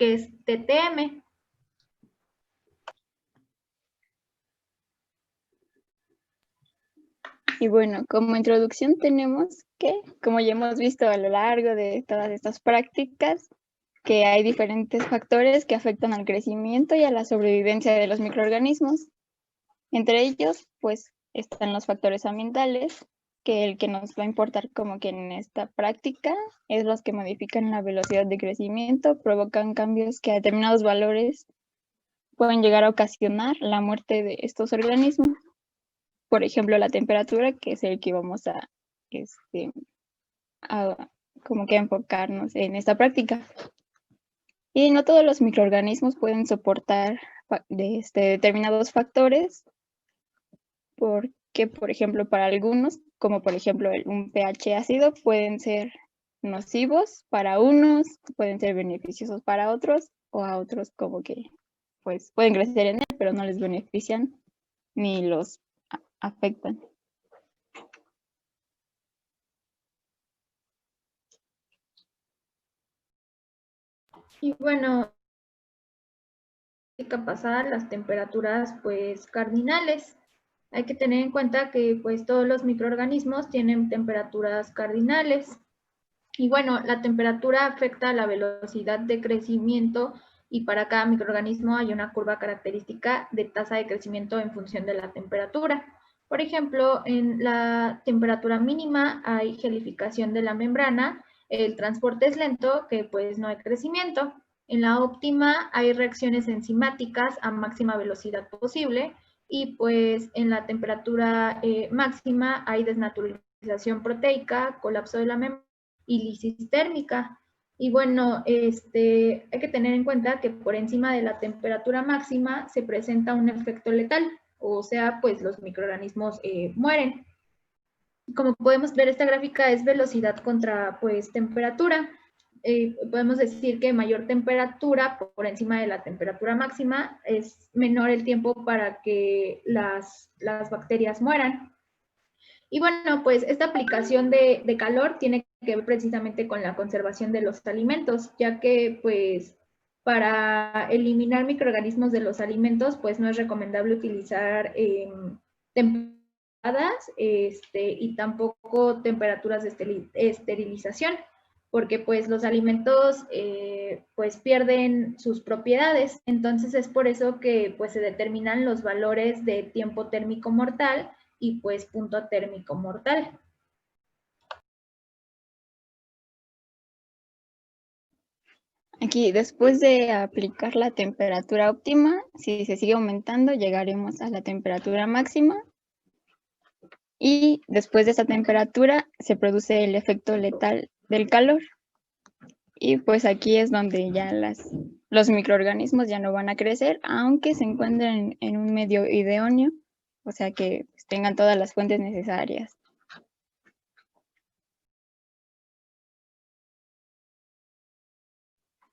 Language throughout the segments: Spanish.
que es TTM. Y bueno, como introducción tenemos que, como ya hemos visto a lo largo de todas estas prácticas, que hay diferentes factores que afectan al crecimiento y a la sobrevivencia de los microorganismos. Entre ellos, pues, están los factores ambientales, que el que nos va a importar como que en esta práctica es los que modifican la velocidad de crecimiento, provocan cambios que a determinados valores pueden llegar a ocasionar la muerte de estos organismos. Por ejemplo, la temperatura, que es el que vamos a como que enfocarnos en esta práctica. Y no todos los microorganismos pueden soportar determinados factores, porque, por ejemplo, para algunos, como por ejemplo un pH ácido, pueden ser nocivos para unos, pueden ser beneficiosos para otros, o a otros como que pues pueden crecer en él, pero no les benefician ni los afectan. Y bueno, pasar las temperaturas pues cardinales. Hay que tener en cuenta que pues todos los microorganismos tienen temperaturas cardinales. Y bueno, la temperatura afecta la velocidad de crecimiento y para cada microorganismo hay una curva característica de tasa de crecimiento en función de la temperatura. Por ejemplo, en la temperatura mínima hay gelificación de la membrana, el transporte es lento, que pues no hay crecimiento. En la óptima hay reacciones enzimáticas a máxima velocidad posible y pues en la temperatura máxima hay desnaturalización proteica, colapso de la membrana y lisis térmica. Y bueno, hay que tener en cuenta que por encima de la temperatura máxima se presenta un efecto letal, o sea, pues los microorganismos mueren. Como podemos ver, esta gráfica es velocidad contra pues temperatura. Podemos decir que mayor temperatura por encima de la temperatura máxima es menor el tiempo para que las bacterias mueran. Y bueno, pues esta aplicación de calor tiene que ver precisamente con la conservación de los alimentos, ya que pues para eliminar microorganismos de los alimentos, pues no es recomendable utilizar temperaturas y tampoco temperaturas de esterilización, porque pues los alimentos pues pierden sus propiedades. Entonces es por eso que pues se determinan los valores de tiempo térmico mortal y pues punto térmico mortal. Aquí, después de aplicar la temperatura óptima, si se sigue aumentando, llegaremos a la temperatura máxima. Y después de esa temperatura se produce el efecto letal del calor. Y pues aquí es donde ya los microorganismos ya no van a crecer, aunque se encuentren en un medio idóneo, o sea que pues, tengan todas las fuentes necesarias.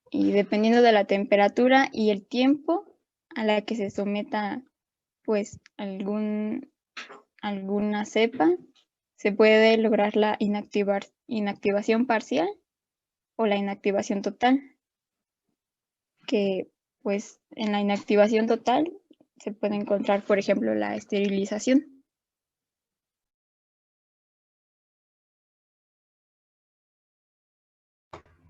Y dependiendo de la temperatura y el tiempo a la que se someta pues alguna cepa, se puede lograr la inactivación parcial o la inactivación total, que pues en la inactivación total se puede encontrar, por ejemplo, la esterilización.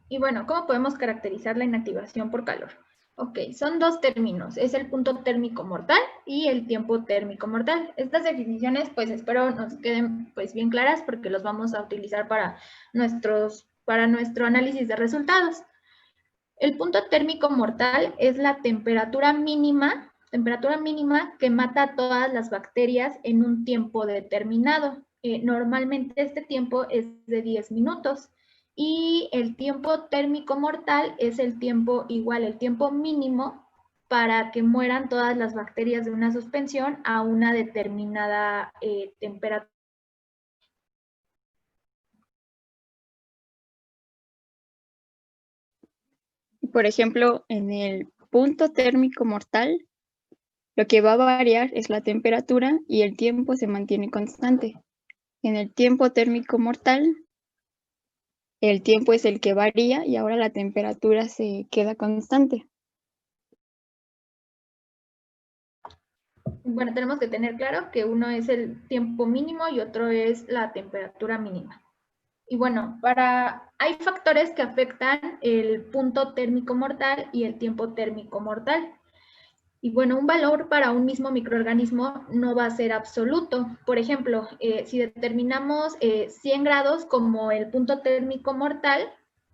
Y bueno, ¿cómo podemos caracterizar la inactivación por calor? Ok, son dos términos, es el punto térmico mortal y el tiempo térmico mortal. Estas definiciones, pues espero nos queden pues bien claras porque los vamos a utilizar para nuestro análisis de resultados. El punto térmico mortal es la temperatura mínima que mata a todas las bacterias en un tiempo determinado. Normalmente este tiempo es de 10 minutos y el tiempo térmico mortal es el tiempo mínimo para que mueran todas las bacterias de una suspensión a una determinada temperatura. Por ejemplo, en el punto térmico mortal, lo que va a variar es la temperatura y el tiempo se mantiene constante. En el tiempo térmico mortal, el tiempo es el que varía y ahora la temperatura se queda constante. Bueno, tenemos que tener claro que uno es el tiempo mínimo y otro es la temperatura mínima. Y bueno, hay factores que afectan el punto térmico mortal y el tiempo térmico mortal. Y bueno, un valor para un mismo microorganismo no va a ser absoluto. Por ejemplo, si determinamos 100 grados como el punto térmico mortal,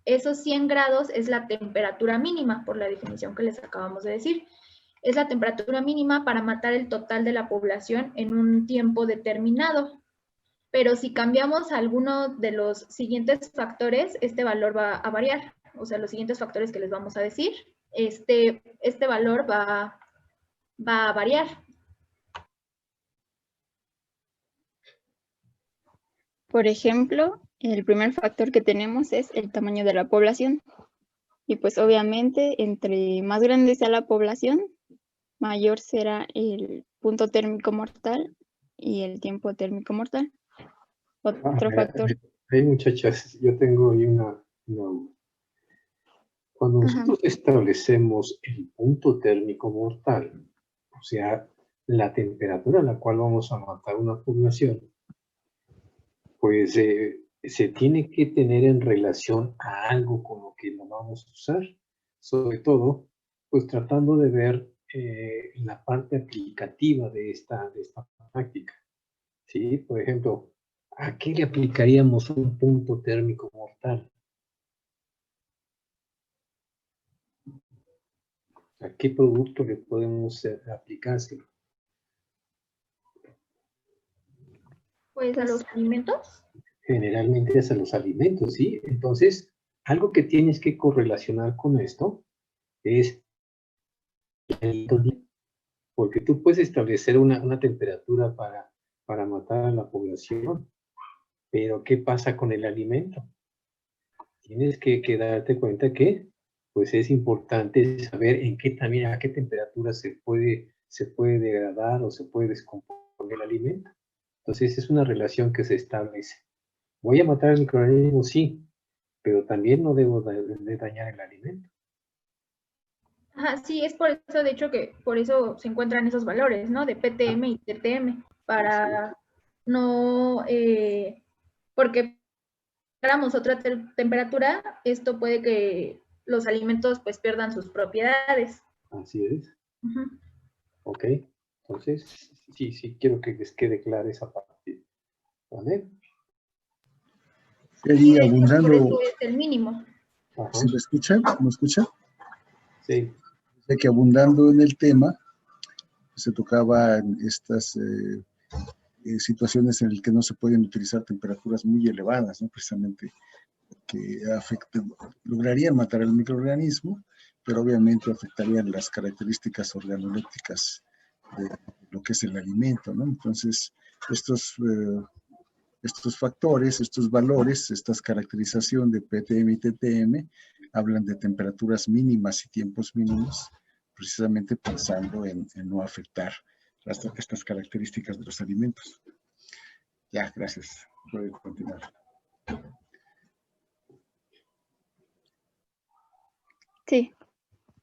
esos 100 grados es la temperatura mínima, por la definición que les acabamos de decir. Es la temperatura mínima para matar el total de la población en un tiempo determinado. Pero si cambiamos alguno de los siguientes factores, este valor va a variar. O sea, los siguientes factores que les vamos a decir, este valor va a variar. Por ejemplo, el primer factor que tenemos es el tamaño de la población. Y pues obviamente, entre más grande sea la población, mayor será el punto térmico mortal y el tiempo térmico mortal. Otro factor. Hey, muchachas, yo tengo ahí una Cuando nosotros establecemos el punto térmico mortal, o sea, la temperatura a la cual vamos a matar una población, pues se tiene que tener en relación a algo con lo que lo vamos a usar, sobre todo, pues tratando de ver la parte aplicativa de esta práctica. ¿Sí? Por ejemplo, ¿a qué le aplicaríamos un punto térmico mortal? ¿A qué producto le podemos aplicárselo? Pues a los alimentos. Generalmente es a los alimentos, ¿sí? Entonces, algo que tienes que correlacionar con esto es porque tú puedes establecer una temperatura para matar a la población, pero ¿qué pasa con el alimento? Tienes que darte cuenta que pues es importante saber a qué temperatura se puede degradar o se puede descomponer el alimento. Entonces es una relación que se establece. ¿Voy a matar al microorganismo? Sí, pero también no debo de dañar el alimento. Ajá, sí, es por eso, de hecho, que por eso se encuentran esos valores, ¿no? De PTM y TTM, para no, porque si otra temperatura, esto puede que los alimentos pues pierdan sus propiedades. Así es. Ok, entonces sí quiero que les quede clara esa parte. ¿Vale? Y abundando. Por eso es el mínimo. ¿Se me escucha? ¿Me escucha? Sí. De que abundando en el tema, se tocaban estas situaciones en las que no se pueden utilizar temperaturas muy elevadas, ¿no? Precisamente que lograrían matar al microorganismo, pero obviamente afectarían las características organolépticas de lo que es el alimento, ¿no? Entonces, estos factores, estos valores, estas caracterización de PTM y TTM hablan de temperaturas mínimas y tiempos mínimos, precisamente pensando en no afectar estas características de los alimentos. Ya, gracias. Puede continuar. Sí,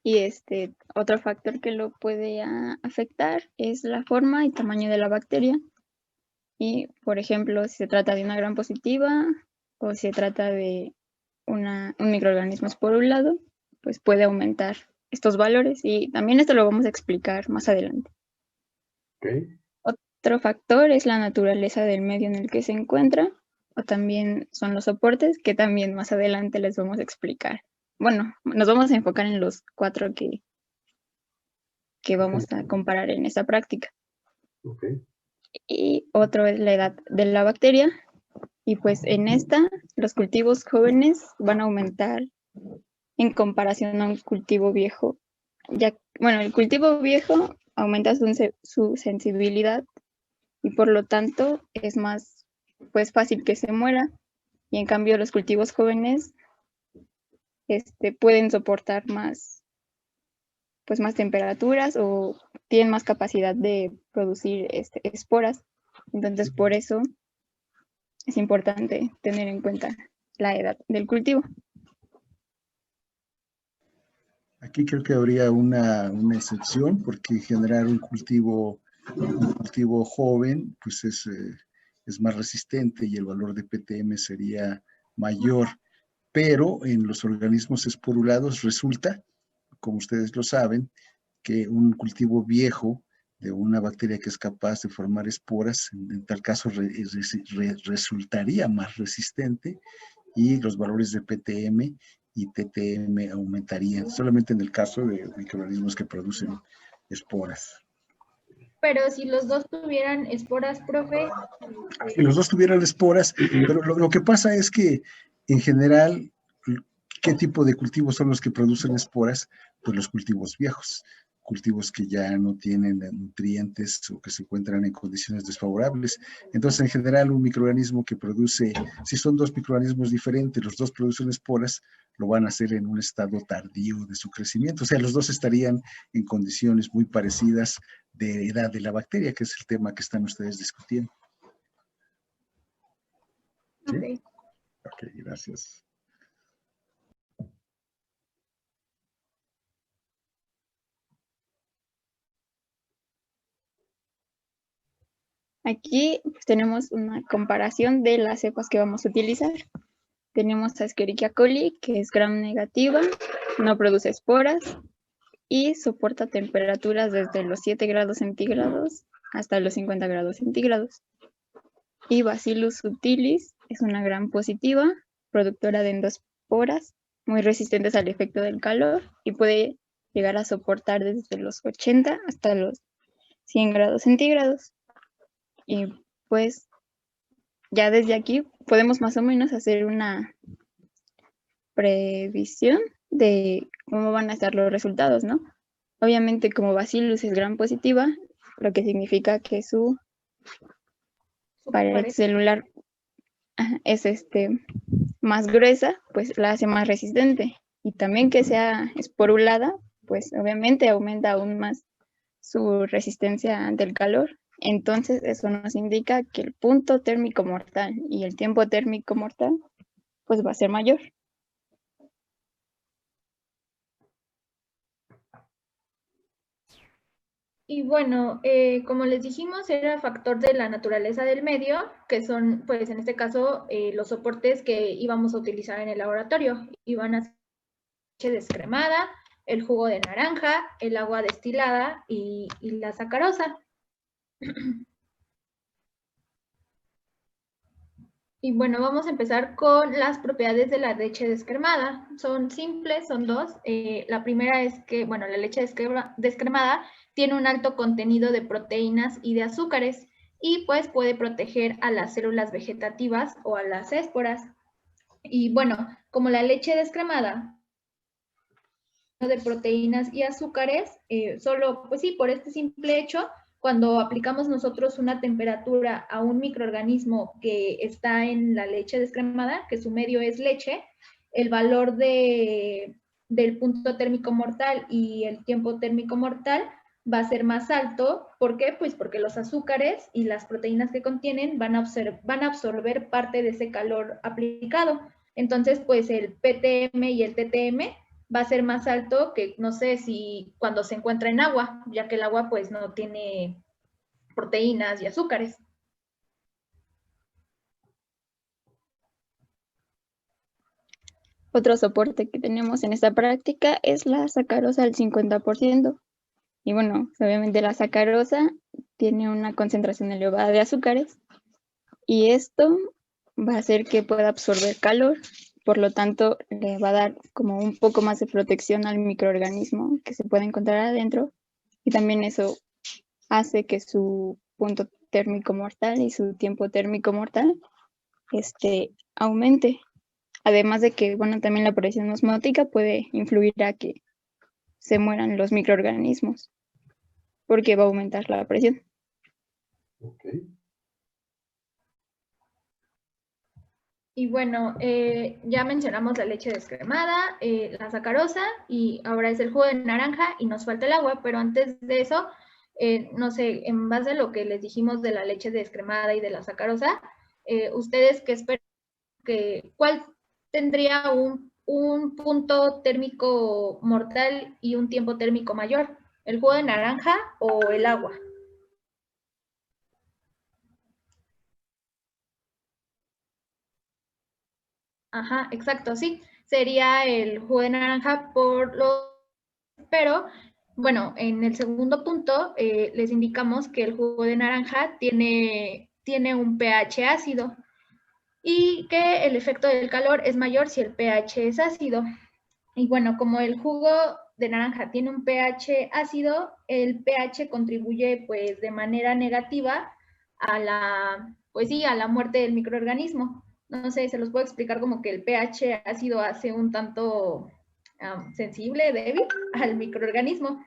y otro factor que lo puede afectar es la forma y tamaño de la bacteria. Y, por ejemplo, si se trata de una gram positiva o si se trata de un microorganismo esporulado, pues puede aumentar estos valores. Y también esto lo vamos a explicar más adelante. Okay. Otro factor es la naturaleza del medio en el que se encuentra, o también son los soportes, que también más adelante les vamos a explicar. Bueno, nos vamos a enfocar en los 4 que vamos a comparar en esta práctica. Okay. Y otro es la edad de la bacteria, y pues en esta los cultivos jóvenes van a aumentar en comparación a un cultivo viejo. El cultivo viejo aumenta su sensibilidad y por lo tanto es más pues fácil que se muera, y en cambio los cultivos jóvenes pueden soportar más temperaturas o tienen más capacidad de producir esporas. Entonces por eso es importante tener en cuenta la edad del cultivo. Aquí creo que habría una excepción, porque generar un cultivo joven, pues es más resistente y el valor de PTM sería mayor. Pero en los organismos esporulados resulta, como ustedes lo saben, que un cultivo viejo de una bacteria que es capaz de formar esporas, en tal caso resultaría más resistente y los valores de PTM y TTM aumentarían, solamente en el caso de microorganismos que producen esporas. Pero si los dos tuvieran esporas, profe. Si los dos tuvieran esporas, pero lo que pasa es que en general, ¿qué tipo de cultivos son los que producen esporas? Pues los cultivos viejos, cultivos que ya no tienen nutrientes o que se encuentran en condiciones desfavorables. Entonces, en general, un microorganismo que produce, si son dos microorganismos diferentes, los dos producen esporas, lo van a hacer en un estado tardío de su crecimiento. O sea, los dos estarían en condiciones muy parecidas de edad de la bacteria, que es el tema que están ustedes discutiendo. ¿Sí? Okay. Ok, gracias. Aquí pues, tenemos una comparación de las cepas que vamos a utilizar. Tenemos a Escherichia coli, que es gram negativa, no produce esporas y soporta temperaturas desde los 7 grados centígrados hasta los 50 grados centígrados. Y Bacillus subtilis es una gram positiva, productora de endosporas, muy resistentes al efecto del calor y puede llegar a soportar desde los 80 hasta los 100 grados centígrados. Y pues ya desde aquí podemos más o menos hacer una previsión de cómo van a estar los resultados, ¿no? Obviamente como Bacillus es gram positiva, lo que significa que su pared celular es más gruesa, pues la hace más resistente. Y también que sea esporulada, pues obviamente aumenta aún más su resistencia ante el calor. Entonces eso nos indica que el punto térmico mortal y el tiempo térmico mortal pues va a ser mayor. Y bueno, como les dijimos, era factor de la naturaleza del medio, que son, pues en este caso, los soportes que íbamos a utilizar en el laboratorio. Iban a ser leche descremada, el jugo de naranja, el agua destilada y la sacarosa. Y bueno, vamos a empezar con las propiedades de la leche descremada. Son simples, son dos. La primera es que, bueno, la leche descremada tiene un alto contenido de proteínas y de azúcares y pues puede proteger a las células vegetativas o a las esporas. Y bueno, como la leche descremada de proteínas y azúcares, solo, pues sí, por este simple hecho, cuando aplicamos nosotros una temperatura a un microorganismo que está en la leche descremada, que su medio es leche, el valor del punto térmico mortal y el tiempo térmico mortal va a ser más alto. ¿Por qué? Pues porque los azúcares y las proteínas que contienen van a absorber parte de ese calor aplicado. Entonces, pues el PTM y el TTM va a ser más alto que, no sé, si cuando se encuentra en agua, ya que el agua pues no tiene proteínas y azúcares. Otro soporte que tenemos en esta práctica es la sacarosa al 50%. Y bueno, obviamente la sacarosa tiene una concentración elevada de azúcares y esto va a hacer que pueda absorber calor, por lo tanto le va a dar como un poco más de protección al microorganismo que se puede encontrar adentro y también eso hace que su punto térmico mortal y su tiempo térmico mortal aumente. Además de que, bueno, también la presión osmótica puede influir a que se mueran los microorganismos, porque va a aumentar la presión. Ok. Y bueno, ya mencionamos la leche descremada, la sacarosa y ahora es el jugo de naranja y nos falta el agua, pero antes de eso, no sé, en base a lo que les dijimos de la leche descremada y de la sacarosa, ¿ustedes qué esperan? tendría un punto térmico mortal y un tiempo térmico mayor, el jugo de naranja o el agua. Ajá, exacto, sí. Sería el jugo de naranja pero bueno, en el segundo punto les indicamos que el jugo de naranja tiene un pH ácido y que el efecto del calor es mayor si el pH es ácido. Y bueno, como el jugo de naranja tiene un pH ácido, el pH contribuye pues de manera negativa a la muerte del microorganismo. No sé, se los puedo explicar como que el pH ácido hace un tanto sensible, débil al microorganismo,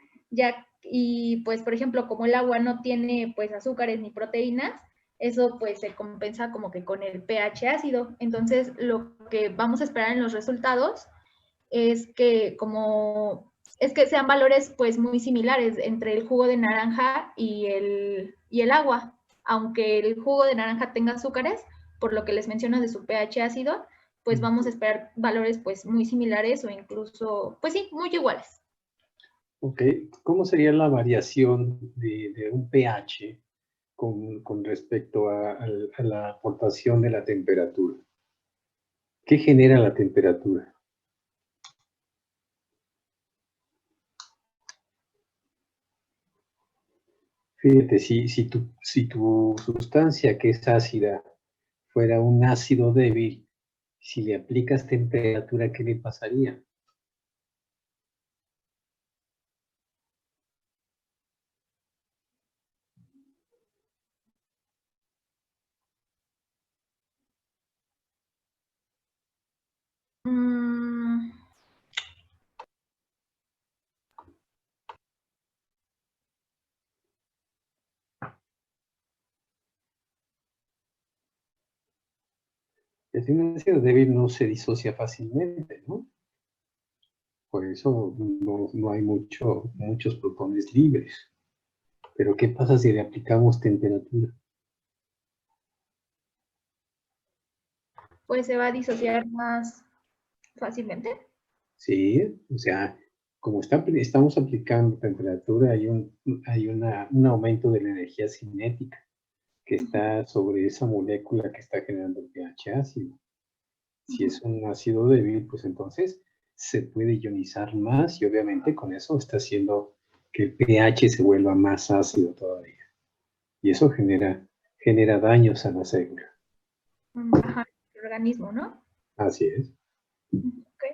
y pues por ejemplo, como el agua no tiene pues azúcares ni proteínas, eso pues se compensa como que con el pH ácido. Entonces, lo que vamos a esperar en los resultados es que sean valores pues muy similares entre el jugo de naranja y el agua, aunque el jugo de naranja tenga azúcares, por lo que les menciono de su pH ácido, pues vamos a esperar valores pues muy similares o incluso, pues sí, muy iguales. Ok, ¿cómo sería la variación de un pH con respecto a la aportación de la temperatura? ¿Qué genera la temperatura? Fíjate, si tu sustancia que es ácida fuera un ácido débil, si le aplicas temperatura, ¿qué le pasaría? Si un ácido débil no se disocia fácilmente, ¿no? Por eso no hay muchos protones libres. Pero ¿qué pasa si le aplicamos temperatura? Pues se va a disociar más fácilmente. Sí, o sea, como estamos aplicando temperatura, hay un aumento de la energía cinética que está sobre esa molécula que está generando el pH ácido. Si es un ácido débil, pues entonces se puede ionizar más y obviamente con eso está haciendo que el pH se vuelva más ácido todavía. Y eso genera daños a la célula. Ajá, el organismo, ¿no? Así es. Ok.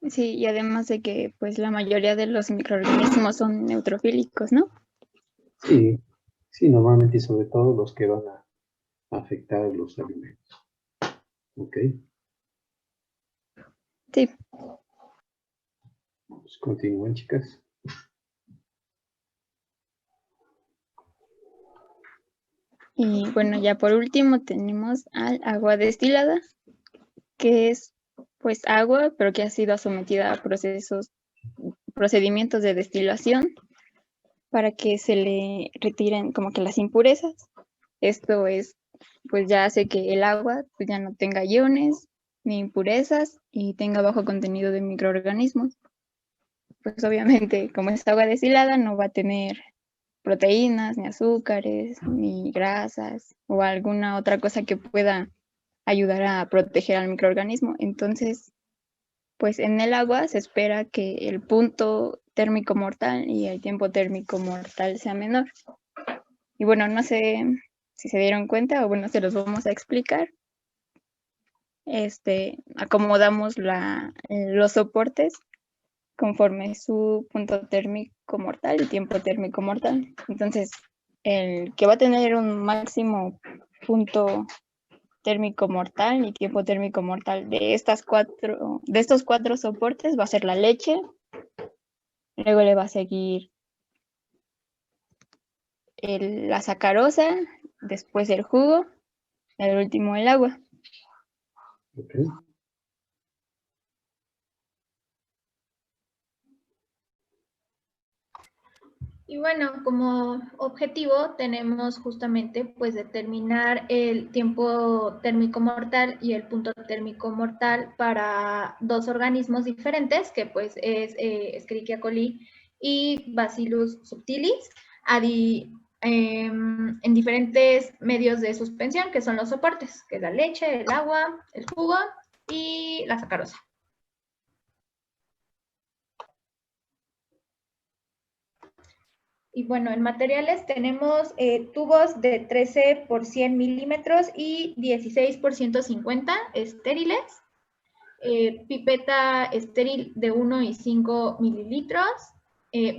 Sí, y además de que pues la mayoría de los microorganismos son neutrofílicos, ¿no? Sí, sí, normalmente y sobre todo los que van a afectar a los alimentos. ¿Ok? Sí. Pues continúen, chicas. Y bueno, ya por último tenemos al agua destilada, que es pues agua, pero que ha sido sometida a procedimientos de destilación para que se le retiren como que las impurezas. Esto es, pues ya hace que el agua pues ya no tenga iones ni impurezas y tenga bajo contenido de microorganismos. Pues obviamente, como es agua destilada, no va a tener proteínas, ni azúcares, ni grasas o alguna otra cosa que pueda ayudar a proteger al microorganismo. Entonces, pues en el agua se espera que el punto térmico mortal y el tiempo térmico mortal sea menor. Y bueno, no sé si se dieron cuenta o bueno, se los vamos a explicar. Acomodamos los soportes conforme su punto térmico mortal y tiempo térmico mortal. Entonces, el que va a tener un máximo punto térmico mortal y tiempo térmico mortal de estos cuatro soportes va a ser la leche, luego le va a seguir la sacarosa, después el jugo, el último el agua. Okay. Y Y bueno, como objetivo tenemos justamente pues determinar el tiempo térmico mortal y el punto térmico mortal para dos organismos diferentes, que pues es Escherichia coli y Bacillus subtilis, en diferentes medios de suspensión, que son los soportes, que es la leche, el agua, el jugo y la sacarosa. Y bueno, en materiales tenemos tubos de 13 por 100 milímetros y 16 por 150 estériles, pipeta estéril de 1 y 5 mililitros,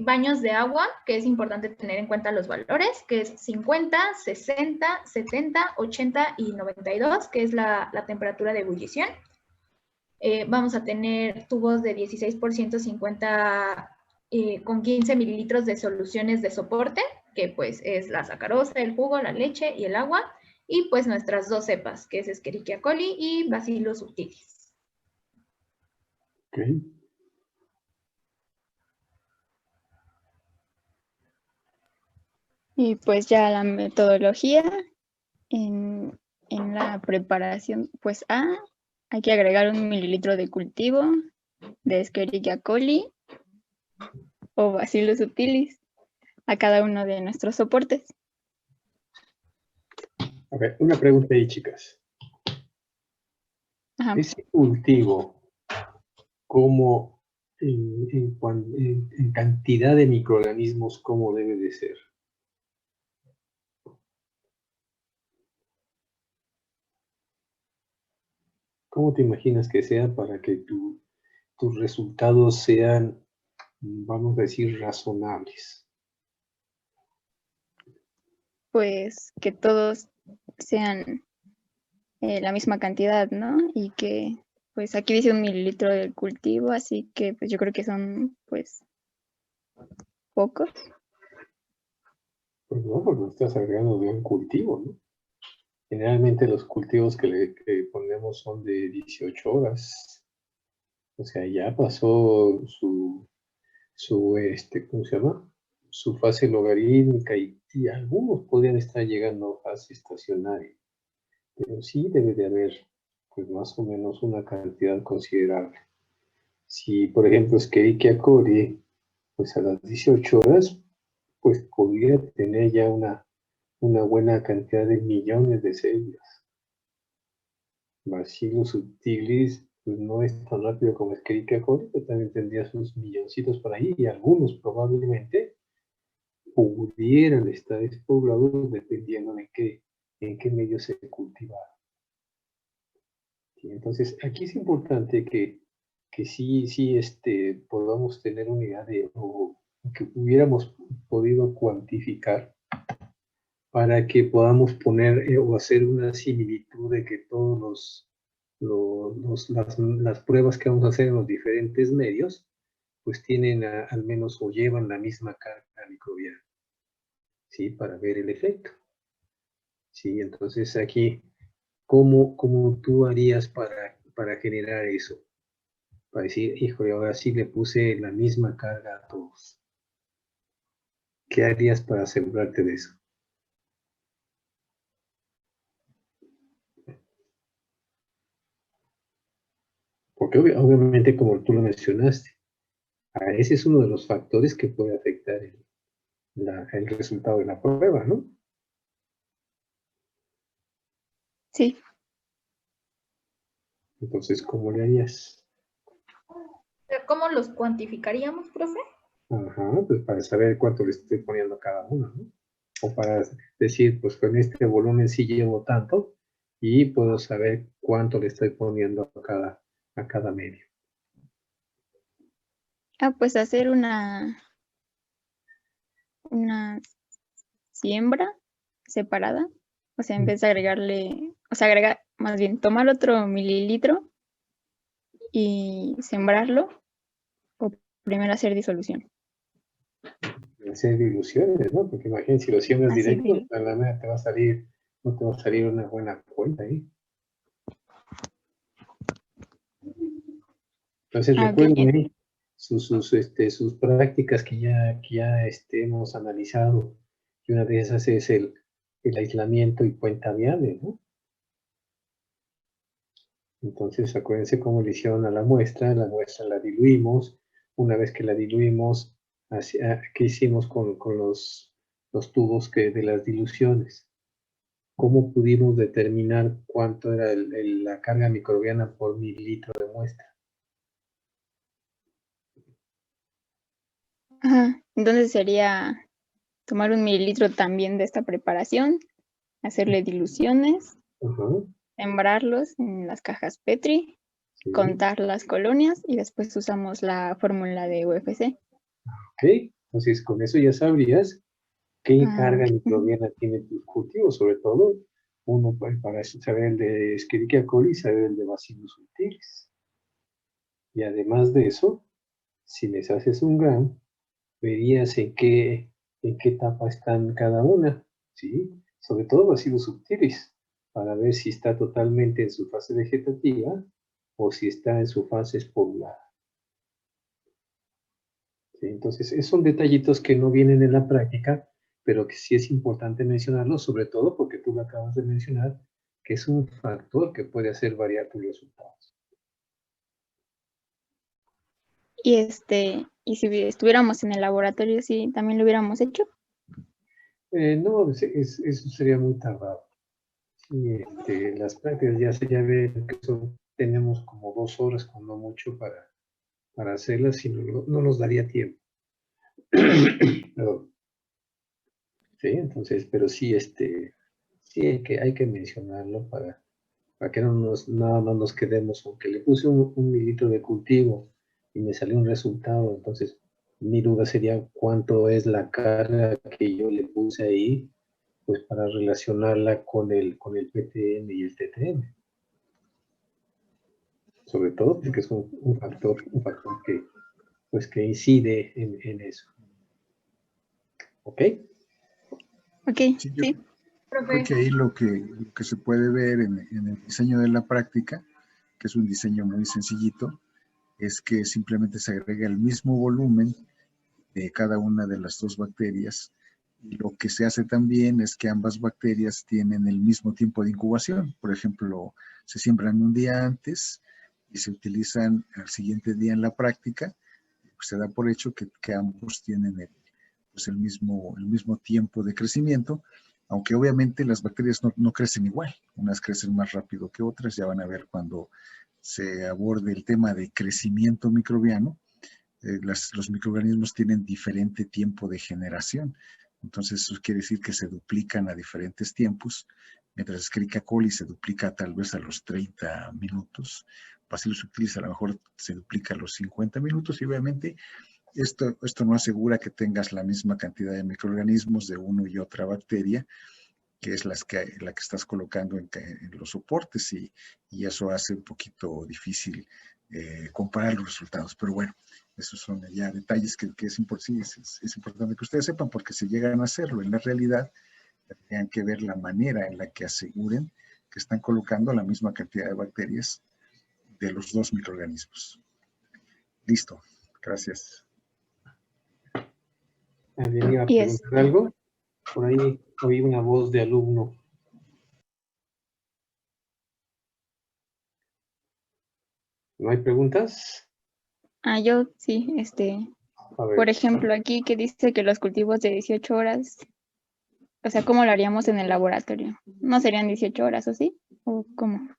baños de agua, que es importante tener en cuenta los valores, que es 50, 60, 70, 80 y 92, que es la temperatura de ebullición. Vamos a tener tubos de 16 por 150 con 15 mililitros de soluciones de soporte, que pues es la sacarosa, el jugo, la leche y el agua, y pues nuestras dos cepas, que es Escherichia coli y Bacillus subtilis. Okay. Y pues ya la metodología en la preparación, pues hay que agregar 1 mililitro de cultivo de Escherichia coli o Bacillus subtilis a cada uno de nuestros soportes. A ver, una pregunta ahí, chicas. Ajá. Ese cultivo, ¿cómo en cantidad de microorganismos, cómo debe de ser? ¿Cómo te imaginas que sea para que tus resultados sean, vamos a decir, razonables? Pues que todos sean la misma cantidad, ¿no? Y que, pues aquí dice 1 mililitro del cultivo, así que pues yo creo que son, pues, pocos. Pues no, porque lo estás agregando de un cultivo, ¿no? Generalmente los cultivos que ponemos son de 18 horas. O sea, ya pasó ¿cómo se llama? Su fase logarítmica y algunos podrían estar llegando a fase estacionaria. Pero sí debe de haber, pues más o menos una cantidad considerable. Si, por ejemplo, Escherichia coli, pues a las 18 horas, pues podría tener ya una buena cantidad de millones de células. Bacillus subtilis, pues no es tan rápido como Escherichia coli, pero también tendría sus milloncitos por ahí, y algunos probablemente pudieran estar despoblados dependiendo de en qué medio se cultivara. ¿Sí? Entonces, aquí es importante que sí podamos tener una idea o que hubiéramos podido cuantificar para que podamos poner o hacer una similitud de que todos las pruebas que vamos a hacer en los diferentes medios, pues tienen al menos o llevan la misma carga microbiana, ¿sí? Para ver el efecto. ¿Sí? Entonces aquí, ¿cómo tú harías para generar eso? Para decir, híjole, ahora sí le puse la misma carga a todos. ¿Qué harías para asegurarte de eso? Porque obviamente, como tú lo mencionaste, ese es uno de los factores que puede afectar el resultado de la prueba, ¿no? Sí. Entonces, ¿cómo le harías? ¿Cómo los cuantificaríamos, profe? Ajá, pues para saber cuánto le estoy poniendo a cada uno, ¿no? O para decir, pues con este volumen sí llevo tanto y puedo saber cuánto le estoy poniendo a cada medio. Pues hacer una siembra separada. O sea, en vez de agregarle, o sea, más bien, tomar otro mililitro y sembrarlo, o primero hacer disolución. Hacer diluciones, ¿no? Porque imagínate, si lo siembras Así directo, a la mera te va a salir, no te va a salir una buena cuenta ahí. Entonces recuerden ahí, sus prácticas que ya hemos analizado. Y una de esas es el aislamiento y puente viable, ¿no? Entonces, acuérdense cómo le hicieron a la muestra la diluimos. Una vez que la diluimos, ¿qué hicimos con los tubos de las diluciones? ¿Cómo pudimos determinar cuánto era la carga microbiana por mililitro de muestra? Ajá. Entonces sería tomar 1 mililitro también de esta preparación, hacerle diluciones, sembrarlos en las cajas Petri, Sí. contar las colonias y después usamos la fórmula de UFC. Ok, entonces con eso ya sabrías qué carga microbiana tiene tu cultivo, sobre todo uno para saber el de Escherichia coli y saber el de Bacillus subtilis. Y además de eso, si les haces un GRAM, verías en qué etapa están cada una, ¿sí? Sobre todo Bacillus subtilis, para ver si está totalmente en su fase vegetativa o si está en su fase esporulada. ¿Sí? Entonces, son detallitos que no vienen en la práctica, pero que sí es importante mencionarlos, sobre todo porque tú lo acabas de mencionar, que es un factor que puede hacer variar tus resultados. Y si estuviéramos en el laboratorio, ¿sí también lo hubiéramos hecho? No, eso sería muy tardado. Y las prácticas ya ven que tenemos como 2 horas, cuando mucho, para hacerlas, y no nos daría tiempo. Pero, sí, entonces, pero sí, sí hay que mencionarlo para que nada más nos quedemos, aunque le puse un mililitro de cultivo y me salió un resultado. Entonces, mi duda sería cuánto es la carga que yo le puse ahí, pues para relacionarla con el PTM y el TTM. Sobre todo porque es un factor que incide en eso. ¿Ok? Ok, Sí, sí. creo que ahí lo que se puede ver en el diseño de la práctica, que es un diseño muy sencillito, es que simplemente se agrega el mismo volumen de cada una de las 2 bacterias. Y lo que se hace también es que ambas bacterias tienen el mismo tiempo de incubación. Por ejemplo, se siembran un día antes y se utilizan al siguiente día en la práctica. Pues se da por hecho que ambos tienen el mismo tiempo de crecimiento, aunque obviamente las bacterias no crecen igual. Unas crecen más rápido que otras. Ya van a ver cuando se aborde el tema de crecimiento microbiano. Los microorganismos tienen diferente tiempo de generación. Entonces eso quiere decir que se duplican a diferentes tiempos, mientras Escherichia coli se duplica tal vez a los 30 minutos. Bacillus subtilis a lo mejor se duplica a los 50 minutos y obviamente esto no asegura que tengas la misma cantidad de microorganismos de una y otra bacteria, que es la que estás colocando en los soportes, y eso hace un poquito difícil comparar los resultados. Pero bueno, esos son ya detalles que es importante que ustedes sepan, porque si llegan a hacerlo en la realidad, tendrían que ver la manera en la que aseguren que están colocando la misma cantidad de bacterias de los 2 microorganismos. Listo, gracias. ¿Alguien iba a preguntar algo? Por ahí oí una voz de alumno. ¿No hay preguntas? Yo sí, por ejemplo, aquí que dice que los cultivos de 18 horas, o sea, ¿cómo lo haríamos en el laboratorio? ¿No serían 18 horas o sí? ¿O cómo?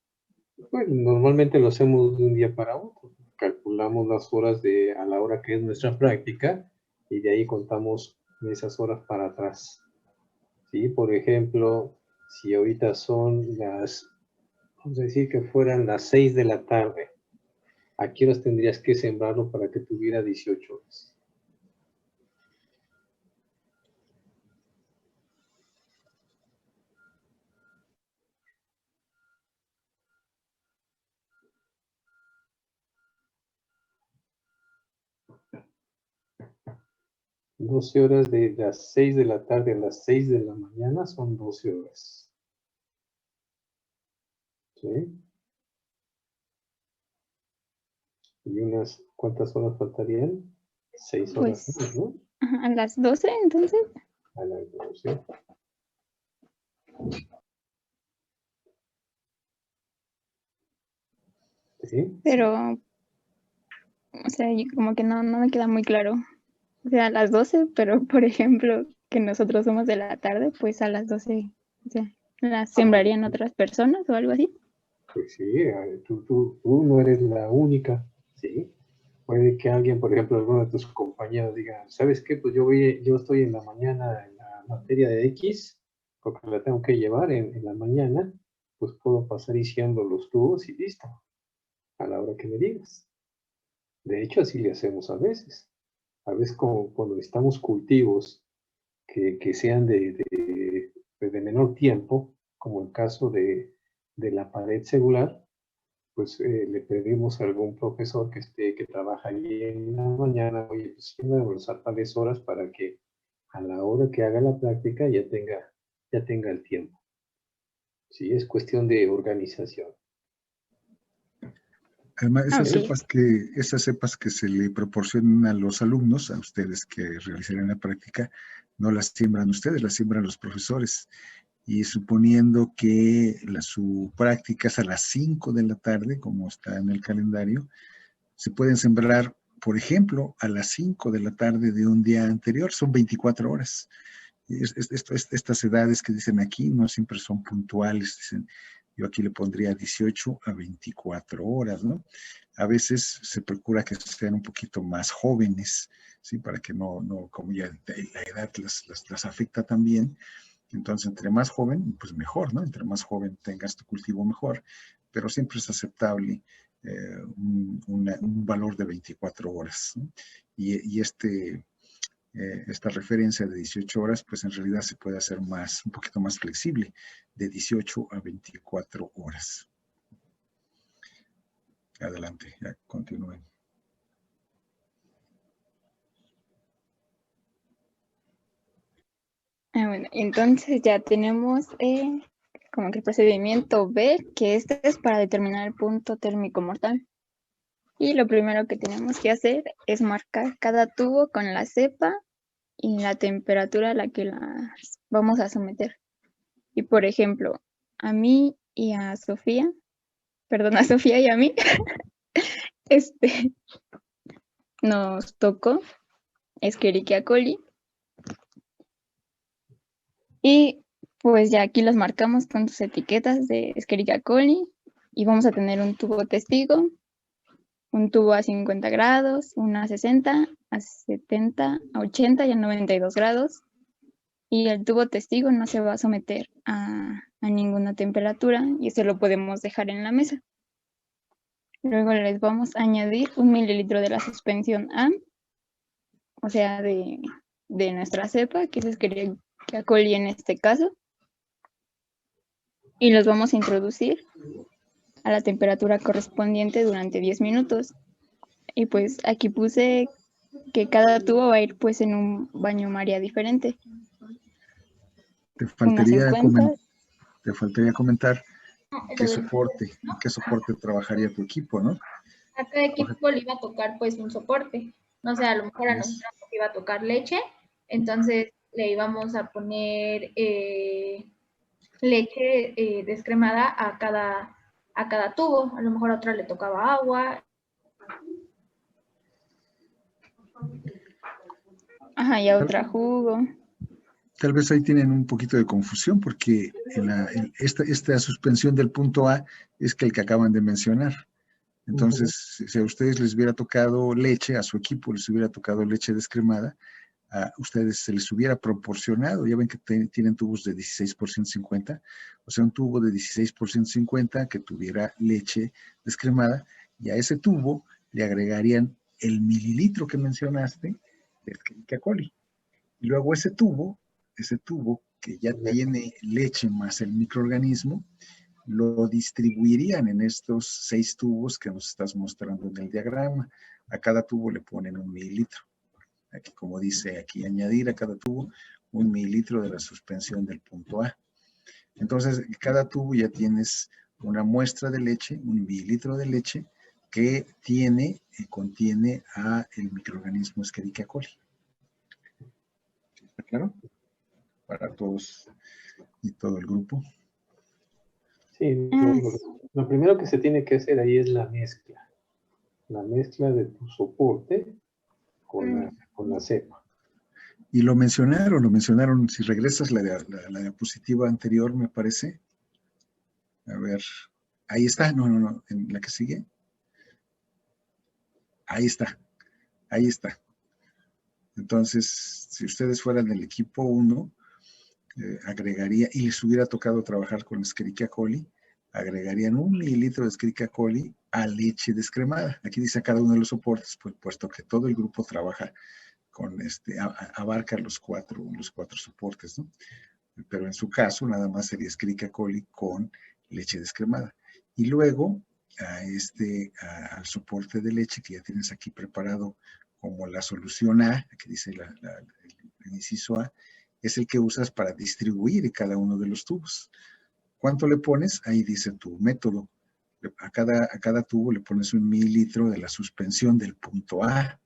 Bueno, normalmente lo hacemos de un día para otro. Calculamos las horas a la hora que es nuestra práctica y de ahí contamos esas horas para atrás. ¿Sí? Por ejemplo, si ahorita son vamos a decir que fueran las 6 de la tarde, ¿a qué horas tendrías que sembrarlo para que tuviera 18 horas? $12 horas de las 6 de la tarde a las 6 de la mañana son 12 horas. ¿Sí? ¿Y cuántas horas faltarían? 6 horas Pues más, ¿no? a las 12, entonces. A las 12. ¿Sí? Pero, o sea, como que no me queda muy claro. O sea, a las 12, pero por ejemplo, que nosotros somos de la tarde, pues a las 12, o sea, las sembrarían otras personas o algo así. Pues sí, tú no eres la única, ¿sí? Puede que alguien, por ejemplo, alguno de tus compañeros diga, ¿sabes qué? Pues yo estoy en la mañana en la materia de X, porque la tengo que llevar en la mañana, pues puedo pasar diciendo los tubos y listo, a la hora que me digas. De hecho, así le hacemos a veces. A veces cuando necesitamos cultivos que sean de menor tiempo, como el caso de la pared celular, pues le pedimos a algún profesor que trabaja allí en la mañana, oye, pues sí, a tales horas para que a la hora que haga la práctica ya tenga el tiempo. Sí, es cuestión de organización. Además, Ok. esas cepas que se le proporcionan a los alumnos, a ustedes que realizarán la práctica, no las siembran ustedes, las siembran los profesores. Y suponiendo que su práctica es a las 5 de la tarde, como está en el calendario, se pueden sembrar, por ejemplo, a las 5 de la tarde de un día anterior, son 24 horas. Estas edades que dicen aquí no siempre son puntuales, dicen, yo aquí le pondría 18 a 24 horas, ¿no? A veces se procura que sean un poquito más jóvenes, ¿sí? Para que como ya la edad las afecta también. Entonces, entre más joven, pues mejor, ¿no? Entre más joven tengas tu cultivo, mejor. Pero siempre es aceptable un valor de 24 horas, ¿no? Y esta referencia de 18 horas, pues en realidad se puede hacer un poquito más flexible, de 18 a 24 horas. Adelante, ya continúen. Bueno, entonces ya tenemos como que el procedimiento B, que este es para determinar el punto térmico mortal. Y lo primero que tenemos que hacer es marcar cada tubo con la cepa y la temperatura a la que las vamos a someter. Y por ejemplo, a mí y a Sofía, perdón, a Sofía y a mí, nos tocó Escherichia coli. Y pues ya aquí los marcamos con sus etiquetas de Escherichia coli y vamos a tener un tubo testigo, un tubo a 50 grados, una a 60, a 70, a 80 y a 92 grados. Y el tubo testigo no se va a someter a ninguna temperatura y eso lo podemos dejar en la mesa. Luego les vamos a añadir 1 mililitro de la suspensión A, o sea, de nuestra cepa, que es Escherichia coli en este caso. Y los vamos a introducir a la temperatura correspondiente durante 10 minutos. Y pues aquí puse que cada tubo va a ir pues en un baño María diferente. Te Unas faltaría, 50. te faltaría comentar Lo del en qué soporte trabajaría tu equipo, ¿no? A cada equipo le iba a tocar pues un soporte. No sé, a lo mejor a nosotros nos iba a tocar leche, entonces le íbamos a poner leche descremada a cada tubo. A lo mejor a otra le tocaba agua. Ajá, y a otra jugo. Tal vez ahí tienen un poquito de confusión porque esta suspensión del punto A es el que acaban de mencionar. Entonces, si a ustedes les hubiera tocado leche, a su equipo les hubiera tocado leche descremada, a ustedes se les hubiera proporcionado, ya ven que tienen tubos de 16 por 150, o sea, un tubo de 16 por 150 que tuviera leche descremada, y a ese tubo le agregarían el mililitro que mencionaste de Escherichia coli. Y luego ese tubo que ya tiene leche más el microorganismo, lo distribuirían en estos 6 tubos que nos estás mostrando en el diagrama. A cada tubo le ponen 1 mililitro. Aquí, como dice aquí, añadir a cada tubo 1 mililitro de la suspensión del punto A. Entonces, cada tubo ya tienes una muestra de leche, 1 mililitro de leche, que tiene contiene a el microorganismo Escherichia coli. ¿Está claro? Para todos y todo el grupo. Sí, lo primero que se tiene que hacer ahí es la mezcla. La mezcla de tu soporte con la cepa. Y lo mencionaron, si regresas la diapositiva anterior, me parece. A ver, ahí está, no, en la que sigue. Ahí está. Entonces, si ustedes fueran del equipo 1, agregaría, y les hubiera tocado trabajar con Escherichia coli, agregarían 1 mililitro de Escherichia coli a leche descremada. Aquí dice a cada uno de los soportes, pues, puesto que todo el grupo trabaja con abarca los cuatro soportes, ¿no? Pero en su caso, nada más sería Escherichia coli con leche descremada. Y luego, al soporte de leche que ya tienes aquí preparado como la solución A, que dice el inciso A, es el que usas para distribuir cada uno de los tubos. ¿Cuánto le pones? Ahí dice tu método. A cada tubo le pones 1 mililitro de la suspensión del punto A.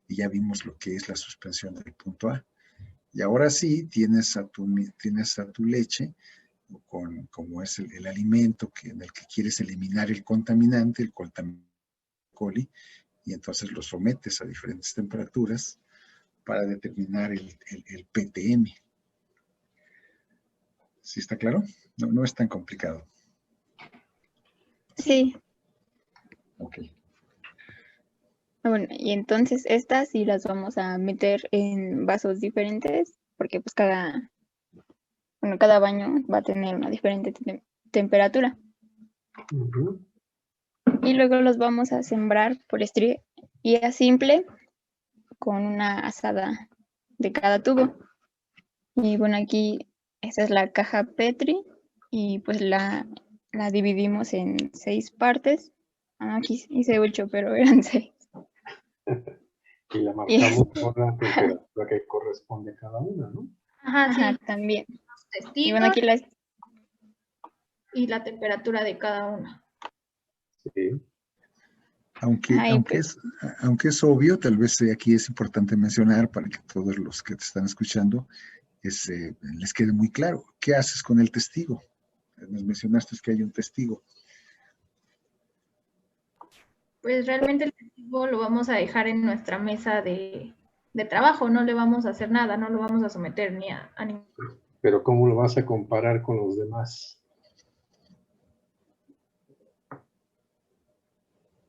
Y ya vimos lo que es la suspensión del punto A. Y ahora sí, tienes a tu leche, como es el alimento en el que quieres eliminar el contaminante, el coli, y entonces lo sometes a diferentes temperaturas para determinar el PTM. ¿Sí está claro? No es tan complicado. Sí. Ok. Bueno, y entonces estas sí las vamos a meter en vasos diferentes, porque pues cada baño va a tener una diferente temperatura. Uh-huh. Y luego los vamos a sembrar por estría simple con una asada de cada tubo. Y bueno, aquí esta es la caja Petri y pues la dividimos en 6 partes. Aquí hice 8, pero eran 6. Y la marcamos por la temperatura que corresponde a cada una, ¿no? Ajá, sí. También. Y bueno, aquí y la temperatura de cada una. Sí. Aunque es obvio, tal vez aquí es importante mencionar para que todos los que te están escuchando les quede muy claro. ¿Qué haces con el testigo? Nos mencionaste que hay un testigo. Pues realmente el testigo lo vamos a dejar en nuestra mesa de trabajo, no le vamos a hacer nada, no lo vamos a someter ni a ningún. Pero ¿cómo lo vas a comparar con los demás?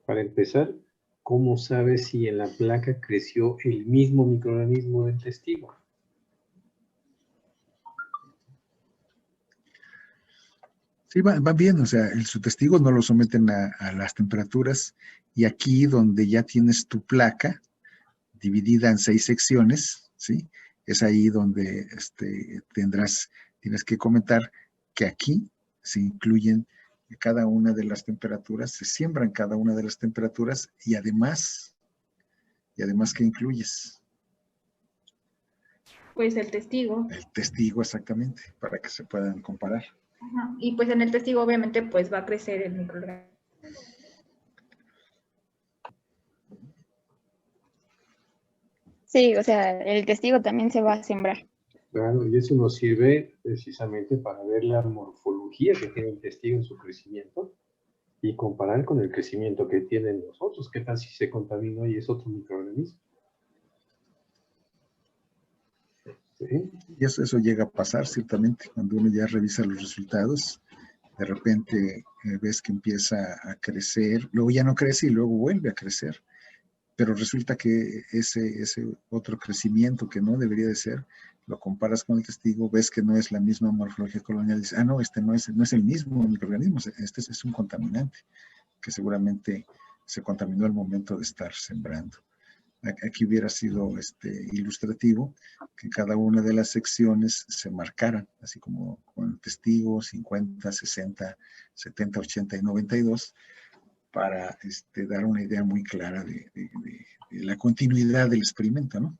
Para empezar, ¿cómo sabes si en la placa creció el mismo microorganismo del testigo? Sí, van bien, o sea, su testigo no lo someten a las temperaturas, y aquí donde ya tienes tu placa dividida en 6 secciones, ¿sí? Es ahí donde tienes que comentar que aquí se incluyen cada una de las temperaturas, se siembran cada una de las temperaturas, y además ¿qué incluyes? Pues el testigo. El testigo, exactamente, para que se puedan comparar. Ajá. Y pues en el testigo obviamente pues va a crecer el microorganismo. Sí, o sea, el testigo también se va a sembrar. Claro, y eso nos sirve precisamente para ver la morfología que tiene el testigo en su crecimiento y comparar con el crecimiento que tienen nosotros. ¿Qué tal si se contaminó y es otro microorganismo? ¿Sí? Y eso llega a pasar, ciertamente, cuando uno ya revisa los resultados. De repente ves que empieza a crecer, luego ya no crece y luego vuelve a crecer. Pero resulta que ese otro crecimiento que no debería de ser, lo comparas con el testigo, ves que no es la misma morfología colonial, dices, no, no es el mismo microorganismo, este es un contaminante, que seguramente se contaminó al momento de estar sembrando. Aquí hubiera sido ilustrativo que cada una de las secciones se marcaran, así como con testigos 50, 60, 70, 80 y 92, para dar una idea muy clara de la continuidad del experimento, ¿no?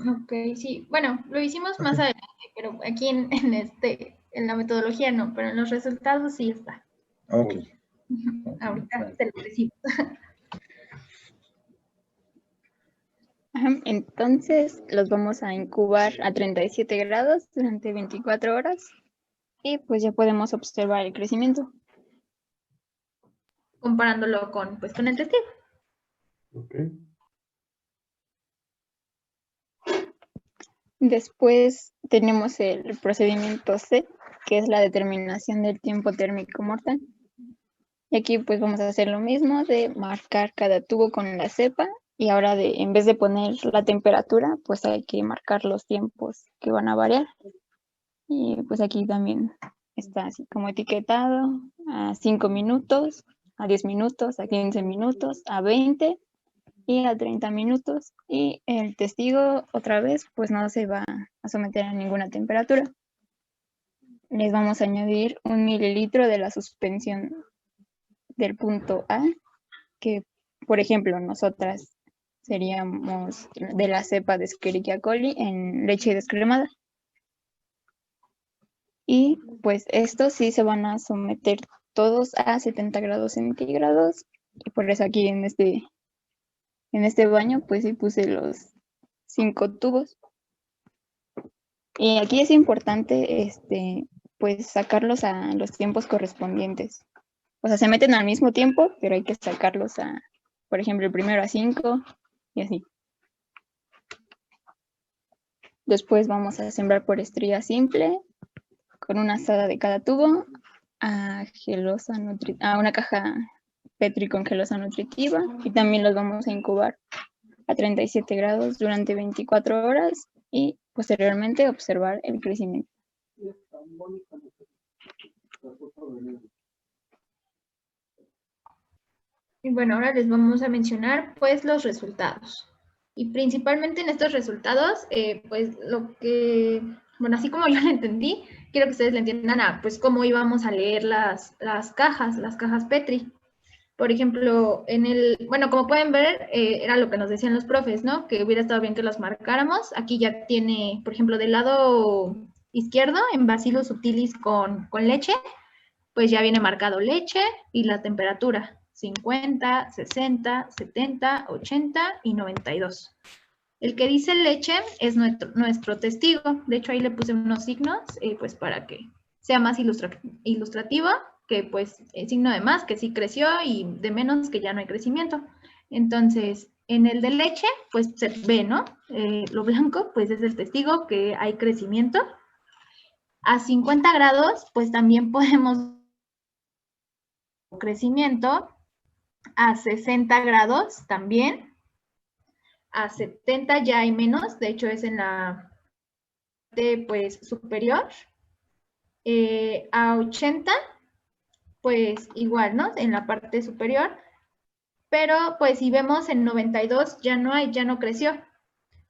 Ok, sí. Bueno, lo hicimos más adelante, pero aquí en la metodología no, pero en los resultados sí está. Ok. Ahorita te lo decimos. Ajá, entonces los vamos a incubar a 37 grados durante 24 horas y pues ya podemos observar el crecimiento. Comparándolo pues, con el testigo. Ok. Después tenemos el procedimiento C, que es la determinación del tiempo térmico mortal. Y aquí pues vamos a hacer lo mismo de marcar cada tubo con la cepa y ahora en vez de poner la temperatura, pues hay que marcar los tiempos que van a variar. Y pues aquí también está así como etiquetado a 5 minutos, a 10 minutos, a 15 minutos, a 20 y a 30 minutos. Y el testigo otra vez pues no se va a someter a ninguna temperatura. Les vamos a añadir 1 mililitro de la suspensión del punto A, que por ejemplo nosotras seríamos de la cepa de Escherichia coli en leche descremada. Y pues estos sí se van a someter todos a 70 grados centígrados. Y por eso aquí en este baño pues sí puse los 5 tubos. Y aquí es importante pues sacarlos a los tiempos correspondientes. O sea, se meten al mismo tiempo, pero hay que sacarlos por ejemplo, el primero a 5 y así. Después vamos a sembrar por estría simple con una asada de cada tubo a una caja Petri con gelosa nutritiva y también los vamos a incubar a 37 grados durante 24 horas y posteriormente observar el crecimiento. Y bueno, ahora les vamos a mencionar pues los resultados. Y principalmente en estos resultados, pues lo que, bueno, así como yo lo entendí, quiero que ustedes le entiendan pues cómo íbamos a leer las cajas Petri. Por ejemplo, bueno, como pueden ver, era lo que nos decían los profes, ¿no? Que hubiera estado bien que los marcáramos. Aquí ya tiene, por ejemplo, del lado izquierdo, en Bacillus subtilis con leche, pues ya viene marcado leche y la temperatura, 50, 60, 70, 80 y 92. El que dice leche es nuestro testigo. De hecho, ahí le puse unos signos, pues para que sea más ilustrativo, que pues el signo de más, que sí creció, y de menos, que ya no hay crecimiento. Entonces, en el de leche, pues se ve, ¿no? Lo blanco, pues es el testigo que hay crecimiento. A 50 grados, pues también podemos crecimiento. A 60 grados también. A 70 ya hay menos, de hecho es en la parte pues superior. A 80 pues igual, ¿no? En la parte superior, pero pues si vemos en 92 ya no creció,